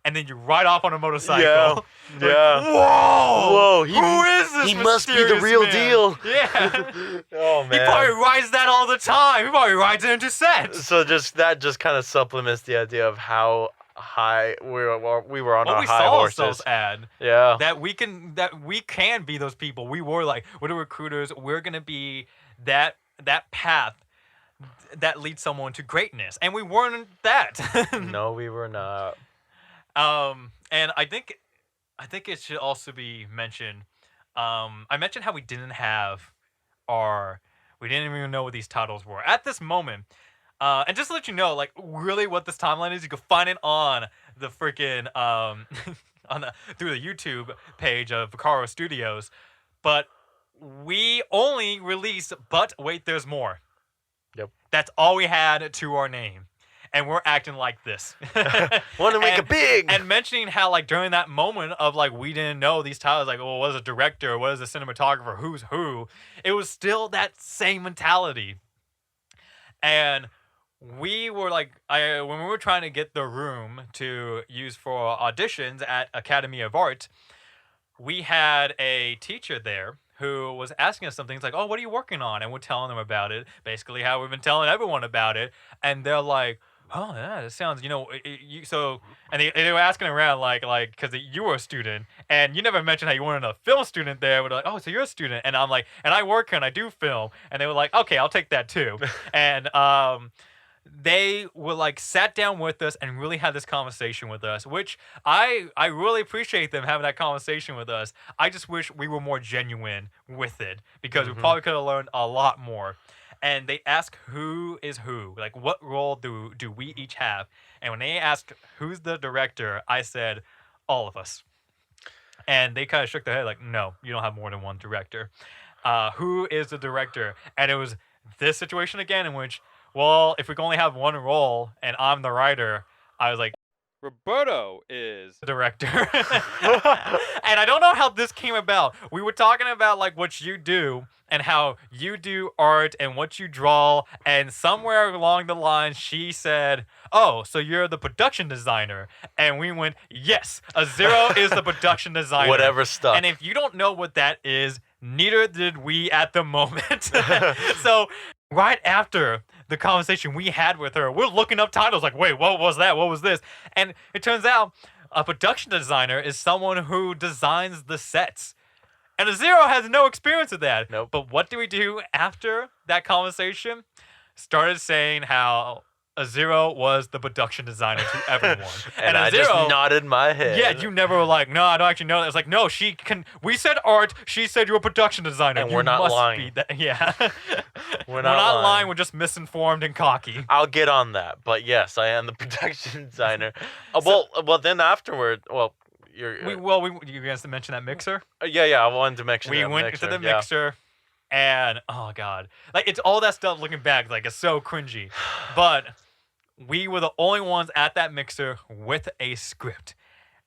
And then you ride off on a motorcycle. Yeah. Like, Yeah. whoa. Whoa. Who is this? He must be the mysterious real man? deal. Yeah. Oh man. He probably rides that all the time. He probably rides it into sets. So that just kind of supplements the idea of how high we were on What our we high saw horses. ourselves at. Yeah. That we can be those people. We were like, we're the recruiters. We're gonna be that path that leads someone to greatness, and we weren't that. No, we were not. And I think it should also be mentioned. I mentioned how we didn't even know what these titles were at this moment. And just to let you know, like, really what this timeline is, you can find it on the freaking through the YouTube page of Vicaro Studios. But we only released But Wait There's More. Yep. That's all we had to our name. And we're acting like this. Want to make it big. And mentioning how, like, during that moment of, like, we didn't know these titles, like, well, what is a director, what is a cinematographer, who's who, it was still that same mentality. And we were like, when we were trying to get the room to use for auditions at Academy of Art, we had a teacher there who was asking us some things like, oh, what are you working on? And we're telling them about it, basically how we've been telling everyone about it. And they're like, oh, yeah, it sounds, and they were asking around, like, because you were a student, and you never mentioned how you weren't a film student there. We're like, oh, so you're a student. And I'm like, and I work here and I do film. And they were like, okay, I'll take that too. And they were like sat down with us and really had this conversation with us, which I really appreciate them having that conversation with us. I just wish we were more genuine with it, because we probably could have learned a lot more. And they ask who is who, like what role do we each have. And when they asked who's the director, I said all of us. And they kind of shook their head like, no, you don't have more than one director. Who is the director? And it was this situation again in which, well, if we can only have one role and I'm the writer, I was like, Roberto is the director. And I don't know how this came about. We were talking about like what you do and how you do art and what you draw. And somewhere along the line, she said, oh, so you're the production designer. And we went, yes, Azero is the production designer. Whatever stuff. And if you don't know what that is, neither did we at the moment. So right after the conversation we had with her, we're looking up titles like, wait, what was that? What was this? And it turns out a production designer is someone who designs the sets. And Azero has no experience with that. Nope. But what do we do after that conversation? Started saying how Azero was the production designer to everyone. and I just nodded my head. Yeah, you never were like, no, I don't actually know that. It's like, no, we said art, she said you're a production designer. And you we're not must lying. Be that. Yeah. We're not lying, we're just misinformed and cocky. I'll get on that. But yes, I am the production designer. Well, then afterward, well, you're you guys to mention that mixer? yeah, I wanted to mention that went mixer. to the mixer, and oh god, like it's all that stuff. Looking back, like it's so cringy, but we were the only ones at that mixer with a script,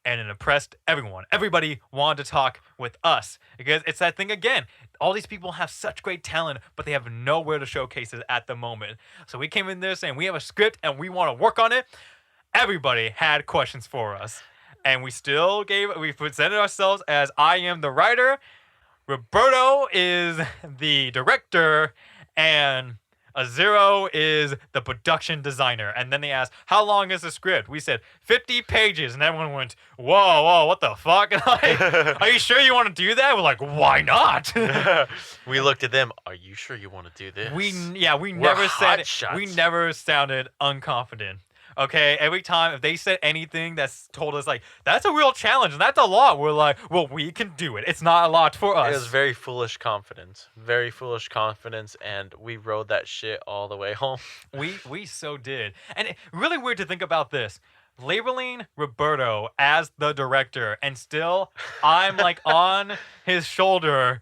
and it impressed everyone. Everybody wanted to talk with us because it's that thing again. All these people have such great talent, but they have nowhere to showcase it at the moment. So we came in there saying we have a script and we want to work on it. Everybody had questions for us. And we presented ourselves as I am the writer, Roberto is the director, and Azero is the production designer. And then they asked, how long is the script? We said 50 pages, and everyone went, whoa, what the fuck? Like, are you sure you want to do that? We're like, why not? We looked at them. Are you sure you want to do this? We never sounded unconfident. Okay, every time if they said anything that's told us like that's a real challenge and that's a lot, we're like, well, we can do it. It's not a lot for It was us. very foolish confidence, and we rode that shit all the way home. We so did, and really weird to think about this. Labeling Roberto as the director, and still I'm like on his shoulder,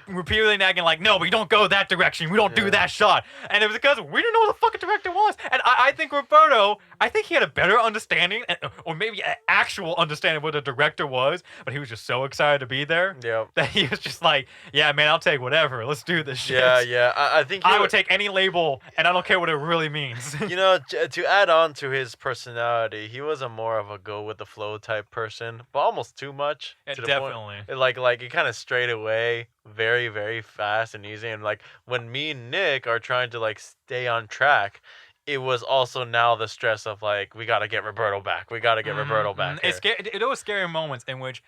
repeatedly nagging like, "No, we don't go that direction. We don't do Yeah. that shot." And it was because we didn't know what the fucking director was. And I think Roberto, I think he had a better understanding, or maybe an actual understanding of what the director was. But he was just so excited to be there Yep. that he was just like, "Yeah, man, I'll take whatever. Let's do this shit." Yeah, yeah. I think I would take any label, and I don't care what it really means. you know, to add on to his personality, he was a more of a go with the flow type person, but almost too much Yeah, to the definitely. point. Like it kind of strayed away very, very fast and easy. And like when me and Nick are trying to like stay on track, it was also now the stress of like we gotta get Roberto back. We gotta get Roberto back It's here. it was scary moments in which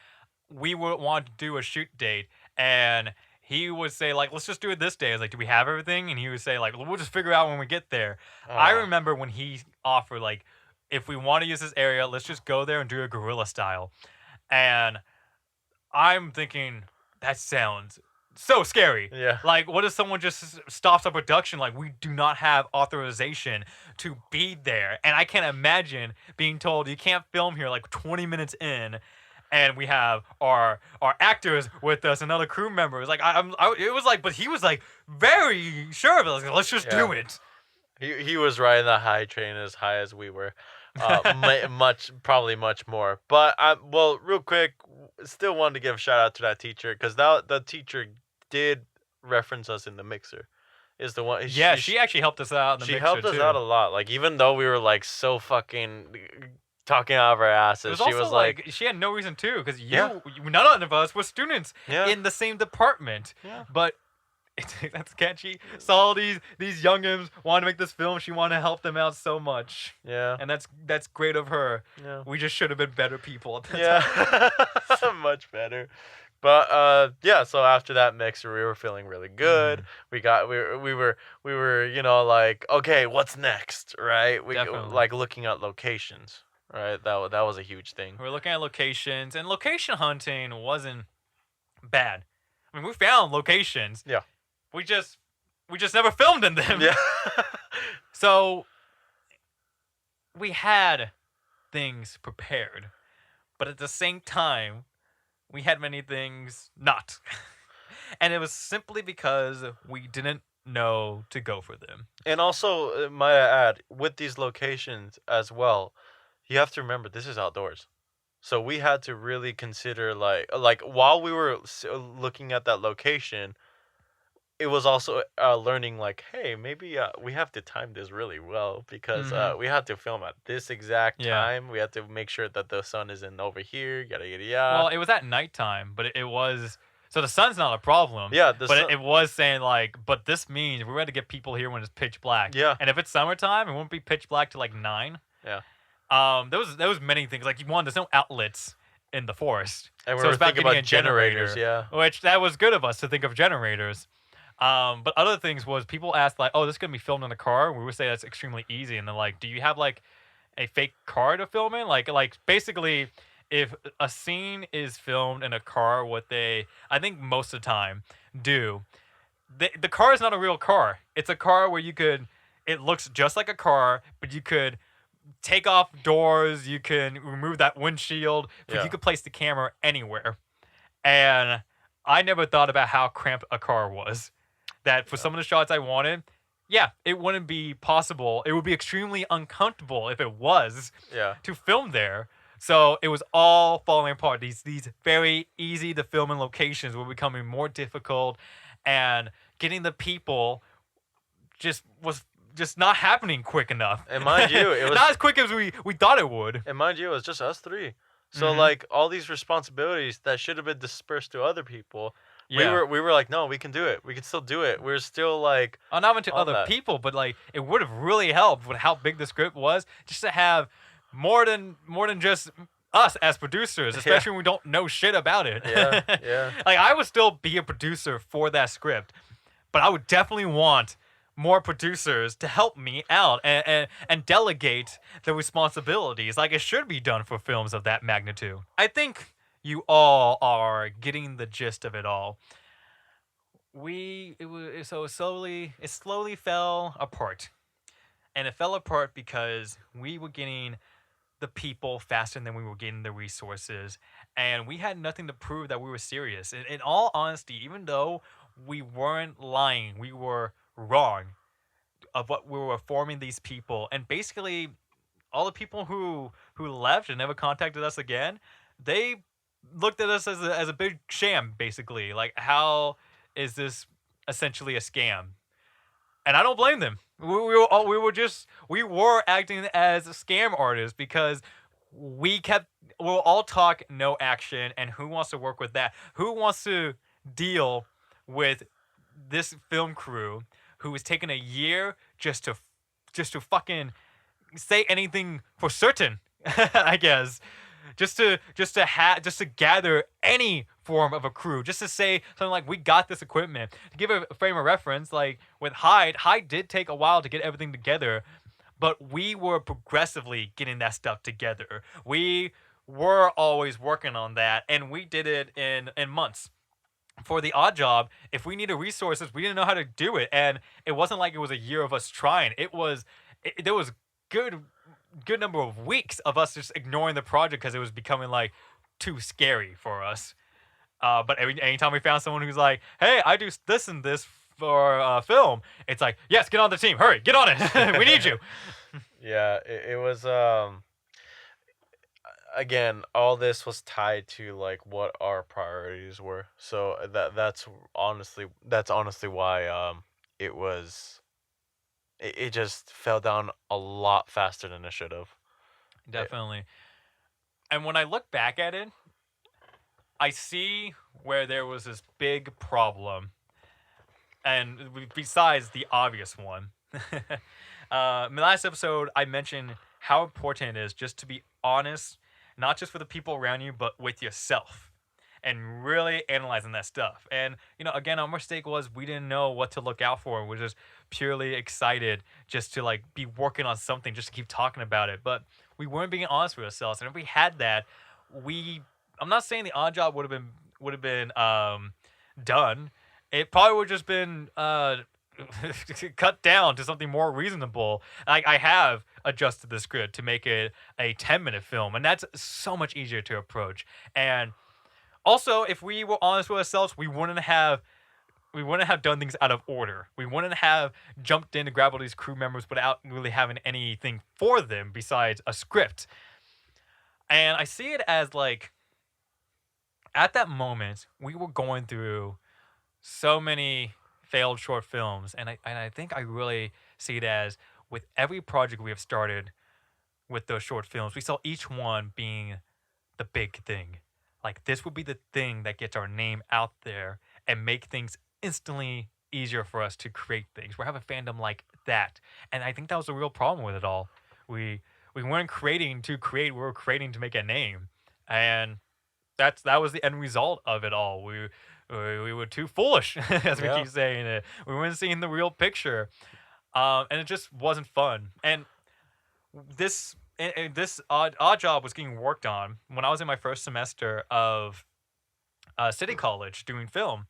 we would want to do a shoot date, and he would say like, "Let's just do it this day." I was like, "Do we have everything?" And he would say like, "We'll just figure out when we get there." I Oh, remember when he offered like, "If we want to use this area, let's just go there and do a guerrilla style," and I'm thinking that sounds so scary. yeah. Like, what if someone just stops our production? Like, we do not have authorization to be there, and I can't imagine being told you can't film here like 20 minutes in, and we have our actors with us and other crew members. Like, it was like, but he was like very sure of it. Like, let's just do Yeah. it. He was riding the high train as high as we were. Probably much more. But well, real quick, still wanted to give a shout out to that teacher because that the teacher did reference us in the mixer. Is the one? Yeah, she actually helped us out in the she mixer helped us too. out a lot. Like even though we were like so fucking talking out of our It asses, was she also was like, she had no reason to, because Yeah. none of us were students yeah, in the same department. yeah, But that's catchy. Saw these youngins want to make this film. She wanted to help them out so much, yeah, and that's great of her. yeah. We just should have been better people at that time. Yeah, much better. But yeah. So after that mixer, we were feeling really good. We were like, okay, what's next, right? Definitely. Like looking at locations, right? That was a huge thing. We were looking at locations, and location hunting wasn't bad. I mean, we found locations. Yeah. We just never filmed in them. Yeah. So we had things prepared, but at the same time, we had many things not. And it was simply because we didn't know to go for them. And also, might I add, with these locations as well, you have to remember this is outdoors. So we had to really consider like while we were looking at that location, it was also learning like, hey, maybe we have to time this really well because Mhm. we have to film at this exact Yeah. time. We have to make sure that the sun isn't over here. Yada yada Well, yada. it was at nighttime, but it was so the sun's not a problem. Yeah, But it was saying like, but this means we had to get people here when it's pitch black. Yeah. And if it's summertime, it won't be pitch black till like 9. Yeah. There was many things like there's no outlets in the forest, And we so were it's about thinking getting about a generator. generators. Yeah. Which that was good of us to think of generators. But other things was people asked like, "Oh, this is gonna be filmed in a car." We would say that's extremely easy, and they're like, "Do you have like a fake car to film in?" Like basically, if a scene is filmed in a car, what they I think most of the time do, the car is not a real car. It's a car where it looks just like a car, but you could take off doors, you can remove that windshield, but Yeah. you could place the camera anywhere. And I never thought about how cramped a car was. That for some of the shots I wanted, yeah, it wouldn't be possible. It would be extremely uncomfortable if it was Yeah. to film there. So it was all falling apart. These very easy to film in locations were becoming more difficult, and getting the people was just not happening quick enough. And mind you, it was not as quick as we thought it would. And mind you, it was just us three. So Mhm. like all these responsibilities that should have been dispersed to other people, Yeah. we were like, no, we can do it. We can still do it. We're still like, Not even to on other that. people, but like it would have really helped with how big the script was, just to have more than just us as producers, especially when we don't know shit about it. Yeah, yeah. Like I would still be a producer for that script, but I would definitely want more producers to help me out and delegate the responsibilities like it should be done for films of that magnitude. I think you all are getting the gist of it all. It slowly fell apart. And it fell apart because we were getting the people faster than we were getting the resources, and we had nothing to prove that we were serious. In all honesty, even though we weren't lying, we were wrong of what we were forming these people, and basically all the people who left and never contacted us again, they looked at us as a big sham. Basically, like, how is this essentially a scam? And I don't blame them. We were acting as scam artists because we'll all talk, no action, and who wants to work with that? Who wants to deal with this film crew who was taking a year just to fucking say anything for certain? I guess just to gather any form of a crew, just to say something like, we got this equipment. To give a frame of reference, like with Hyde did take a while to get everything together, but we were progressively getting that stuff together. We were always working on that, and we did it in months. For the odd job, if we needed resources, we didn't know how to do it, and it wasn't like it was a year of us trying. There was good good number of weeks of us just ignoring the project because it was becoming like too scary for us. But anytime we found someone who's like, "Hey, I do this and this for film," it's like, "Yes, get on the team. Hurry, get on it. We need you." Yeah, it was again, all this was tied to like what our priorities were. So that's honestly why it was it just fell down a lot faster than it should have. It, Definitely. And when I look back at it, I see where there was this big problem, and besides the obvious one. In the last episode, I mentioned how important it is just to be honest, not just with the people around you, but with yourself, and really analyzing that stuff. And again, our mistake was we didn't know what to look out for. We're just purely excited just to like be working on something, just to keep talking about it. But we weren't being honest with ourselves. And if we had that, we I'm not saying the odd job would have been done. It probably would have just been cut down to something more reasonable. Like, I have adjusted the script to make it a 10-minute film, and that's so much easier to approach. And also, if we were honest with ourselves, we wouldn't have done things out of order. We wouldn't have jumped in to grab all these crew members without really having anything for them besides a script. And I see it as like, at that moment, we were going through so many failed short films, and I think I really see it as, with every project we have started with those short films, we saw each one being the big thing. Like, this would be the thing that gets our name out there and make things instantly easier for us to create things. We have a fandom like that, and I think that was the real problem with it all. We weren't creating to create; we were creating to make a name, and that was the end result of it all. We were too foolish, as we yeah. keep saying it. We weren't seeing the real picture, and it just wasn't fun. And this odd job was getting worked on when I was in my first semester of city college doing film,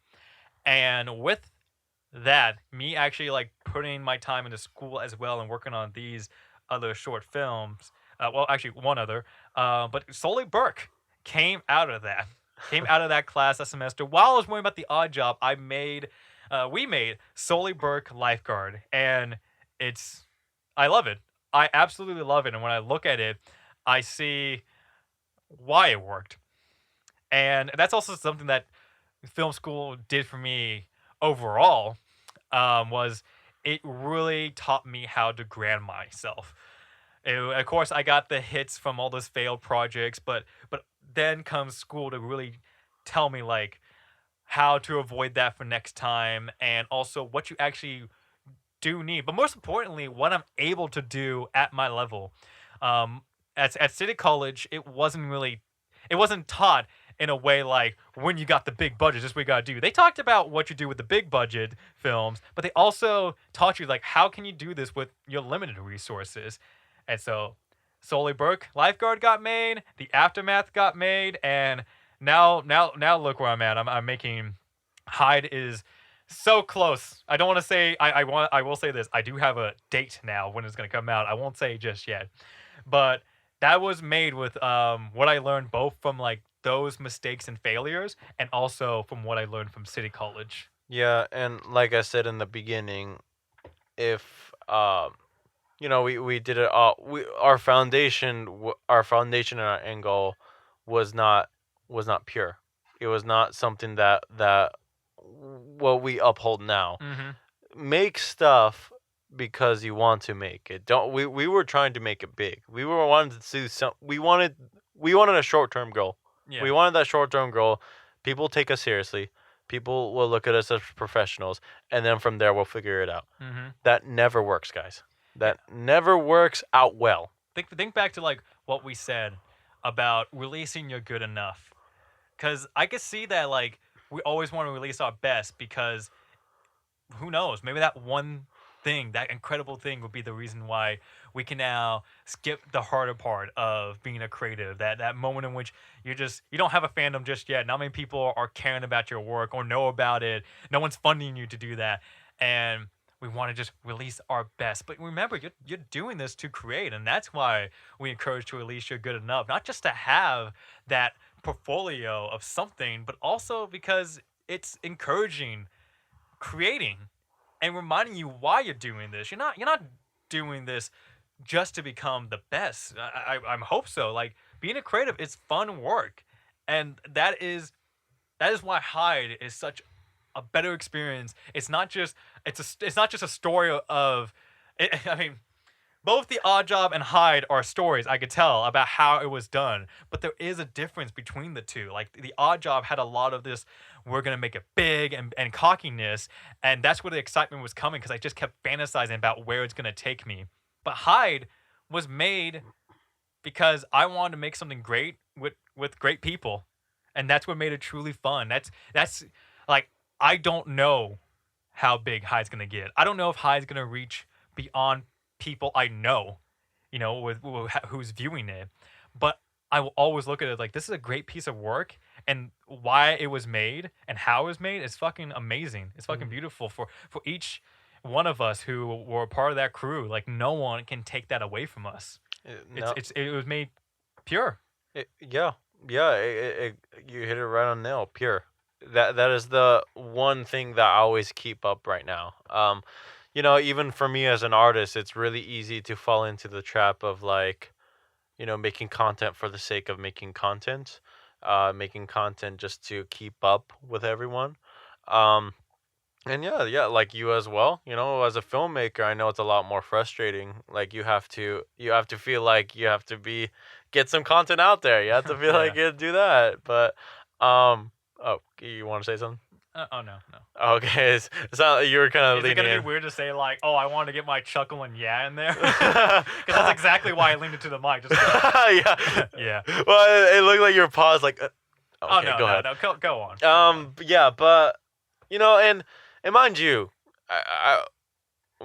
and with that, me actually like putting my time into school as well and working on these other short films. Well, actually, one other, but solely Burke came out of that class that semester. While I was worrying about the odd job, we made solely Burke Lifeguard, and it's I love it. I absolutely love it, and when I look at it, I see why it worked, and that's also something that film school did for me overall. Was it really taught me how to ground myself. Of course, I got the hits from all those failed projects, but then comes school to really tell me like how to avoid that for next time, and also what you actually do need. But most importantly, what I'm able to do at my level. At City College, it wasn't taught in a way like when you got the big budget, this is what you gotta do. They talked about what you do with the big budget films, but they also taught you like how can you do this with your limited resources. And so Solely Burke Lifeguard got made, the Aftermath got made, and now look where I'm at. I'm making Hyde is so close. I don't want to say I will say this. I do have a date now when it's gonna come out. I won't say just yet. But that was made with what I learned both from like those mistakes and failures and also from what I learned from City College. Yeah, and like I said in the beginning, if we did it all. Our foundation and our end goal was not pure. It was not something that what we uphold now. Mm-hmm. Make stuff because you want to make it. Don't we were trying to make it big. We were wanted to do some. We wanted a short term goal. Yeah. We wanted that short term goal. People take us seriously. People will look at us as professionals, and then from there we'll figure it out. Mm-hmm. That never works, guys. Yeah. That never works out well. Think back to like what we said about releasing your good enough. Cause I could see that like we always want to release our best because who knows? Maybe that one thing, that incredible thing, would be the reason why we can now skip the harder part of being a creative. That moment in which you don't have a fandom just yet. Not many people are caring about your work or know about it. No one's funding you to do that, and we want to just release our best. But remember, you're doing this to create, and that's why we encourage to release your good enough, not just to have that portfolio of something, but also because it's encouraging creating and reminding you why you're doing this. You're not doing this just to become the best. I hope so. Like being a creative is fun work, and that is why Hyde is such a better experience. It's not just a story of. I mean, both the Odd Job and Hyde are stories I could tell about how it was done, but there is a difference between the two. Like the Odd Job had a lot of this, we're gonna make it big and cockiness, and that's where the excitement was coming because I just kept fantasizing about where it's gonna take me. But Hyde was made because I wanted to make something great with great people, and that's what made it truly fun. That's like I don't know how big Hyde's gonna get. I don't know if Hyde's gonna reach beyond people I know, who's viewing it. But I will always look at it like this is a great piece of work, and why it was made and how it was made is fucking amazing. It's fucking beautiful for each one of us who were a part of that crew. Like no one can take that away from us. No, It was made pure. yeah, yeah. You hit it right on the nail. Pure. That is the one thing that I always keep up right now. Even for me as an artist, it's really easy to fall into the trap of like, making content for the sake of making content just to keep up with everyone. Um, and yeah, like you as well. As a filmmaker, I know it's a lot more frustrating. Like you have to feel like you have to get some content out there. You have to feel Yeah. like you do that. But oh, you want to say something? Oh no, no. Okay, it's not you were kind of Is it leaning gonna in. be weird to say like, oh, I want to get my chuckle and yeah in there? Because that's exactly why I leaned into the mic. Just Yeah. yeah. Well, it looked like your pause. Like, Oh okay, no, go no, ahead. no. Go on. Yeah, but and mind you,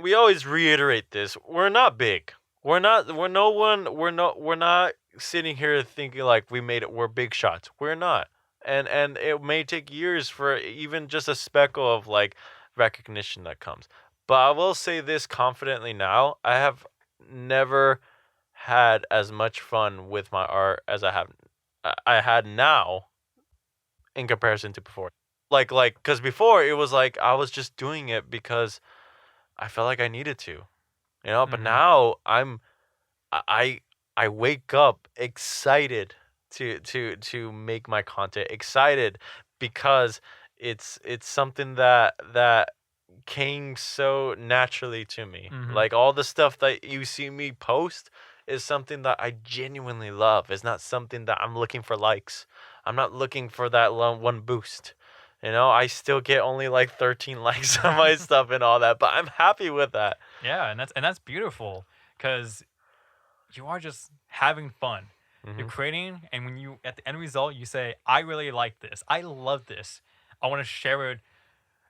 we always reiterate this. We're not big. We're not. We're no one. We're not sitting here thinking like we made it. We're big shots. We're not. And it may take years for even just a speckle of like recognition that comes. But I will say this confidently now. I have never had as much fun with my art as I had now in comparison to before. Like cuz before it was like I was just doing it because I felt like I needed to. But Mm-hmm. now I I wake up excited to make my content, excited because it's something that came so naturally to me. Mm-hmm. Like all the stuff that you see me post is something that I genuinely love. It's not something that I'm looking for likes. I'm not looking for that one boost. I still get only like 13 likes on my stuff and all that, but I'm happy with that. Yeah, and that's beautiful because you are just having fun. You're Mhm. creating, and when you at the end result, you say, "I really like this. I love this. I want to share it."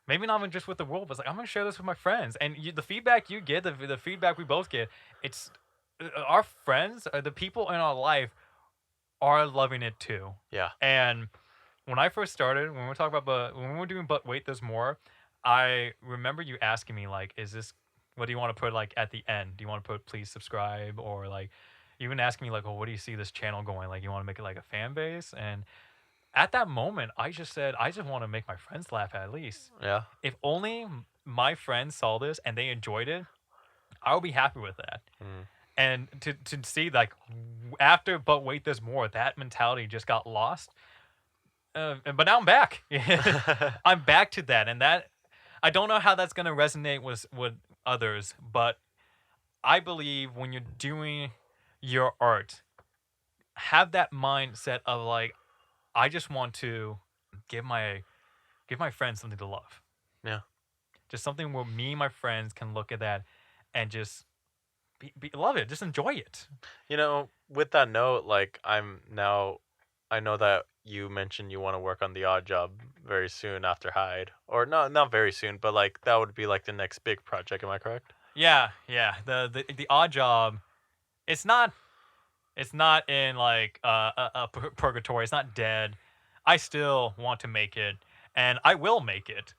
Maybe not even just with the world, but it's like I'm gonna share this with my friends. And the feedback you get, the feedback we both get, it's our friends, the people in our life, are loving it too. Yeah. And when I first started, when we were talking about, but when we were doing, but wait, there's more. I remember you asking me like, "Is this? What do you want to put like at the end? Do you want to put please subscribe or like?" Even asking me like, "Oh, what do you see this channel going? Like, you want to make it like a fan base?" And at that moment, I just said, "I just want to make my friends laugh at least. Yeah. If only my friends saw this and they enjoyed it, I'll be happy with that." Mm. And to see like after, but wait, there's more. That mentality just got lost. But now I'm back. I'm back to that, and that I don't know how that's gonna resonate with others, but I believe when you're doing your art, have that mindset of like, I just want to give my give my friends something to love. Yeah. Just something where me and my friends can look at that and just love it, just enjoy it. With that note, like I know that you mentioned you want to work on the odd job very soon after Hyde. Or not very soon, but like that would be like the next big project, am I correct? Yeah, yeah. The odd job, it's not it's not in like a purgatory. It's not dead. I still want to make it, and I will make it.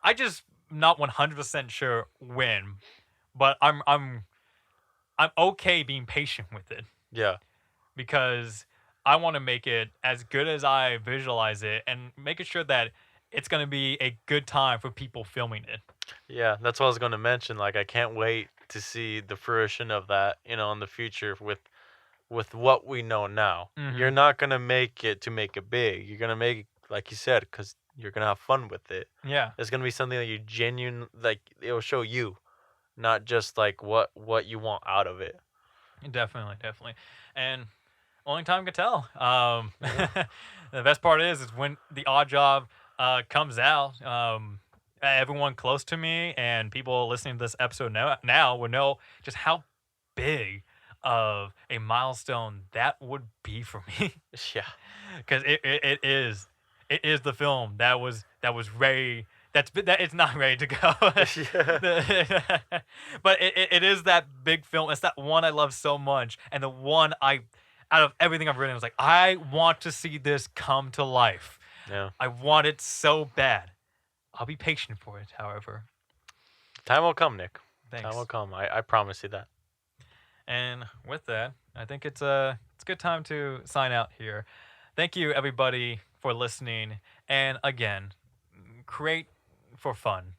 I just not 100% sure when, but I'm okay being patient with it Yeah. because I want to make it as good as I visualize it and making sure that it's going to be a good time for people filming it. Yeah, that's what I was going to mention. Like I can't wait to see the fruition of that, in the future with what we know now. You're Mhm. not going to make it to make it big. You're going to make it like you said cuz you're going to have fun with it. Yeah. It's going to be something that you genuine like it'll show you, not just like what you want out of it. Definitely, definitely. And only time can tell. Yeah. The best part is when the odd job comes out. Everyone close to me and people listening to this episode now will know just how big of a milestone that would be for me. Yeah. Because it is the film that was ready. That it's not ready to go. Yeah. But it is that big film. It's that one I love so much, and the one I, out of everything I've written, was like, I want to see this come to life. Yeah. I want it so bad. I'll be patient for it, however. Time will come, Nick. Time will Thanks. come. I promise you that. And with that, I think it's a good time to sign out here. Thank you everybody for listening. And again, create for fun.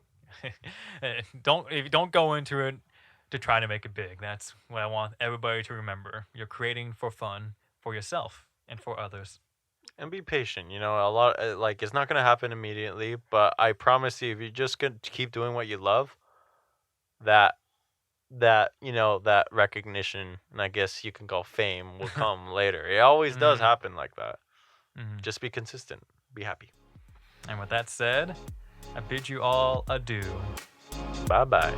Don't if you don't go into it to try to make it big. That's what I want everybody to remember. You're creating for fun for yourself and for others. And be patient. A lot like it's not gonna happen immediately, but I promise you, if you just keep doing what you love, that that recognition, and I guess you can call fame, will come later. It always does Hmm. happen like that. Hmm. Just be consistent. Be happy. And with that said, I bid you all adieu. Bye bye.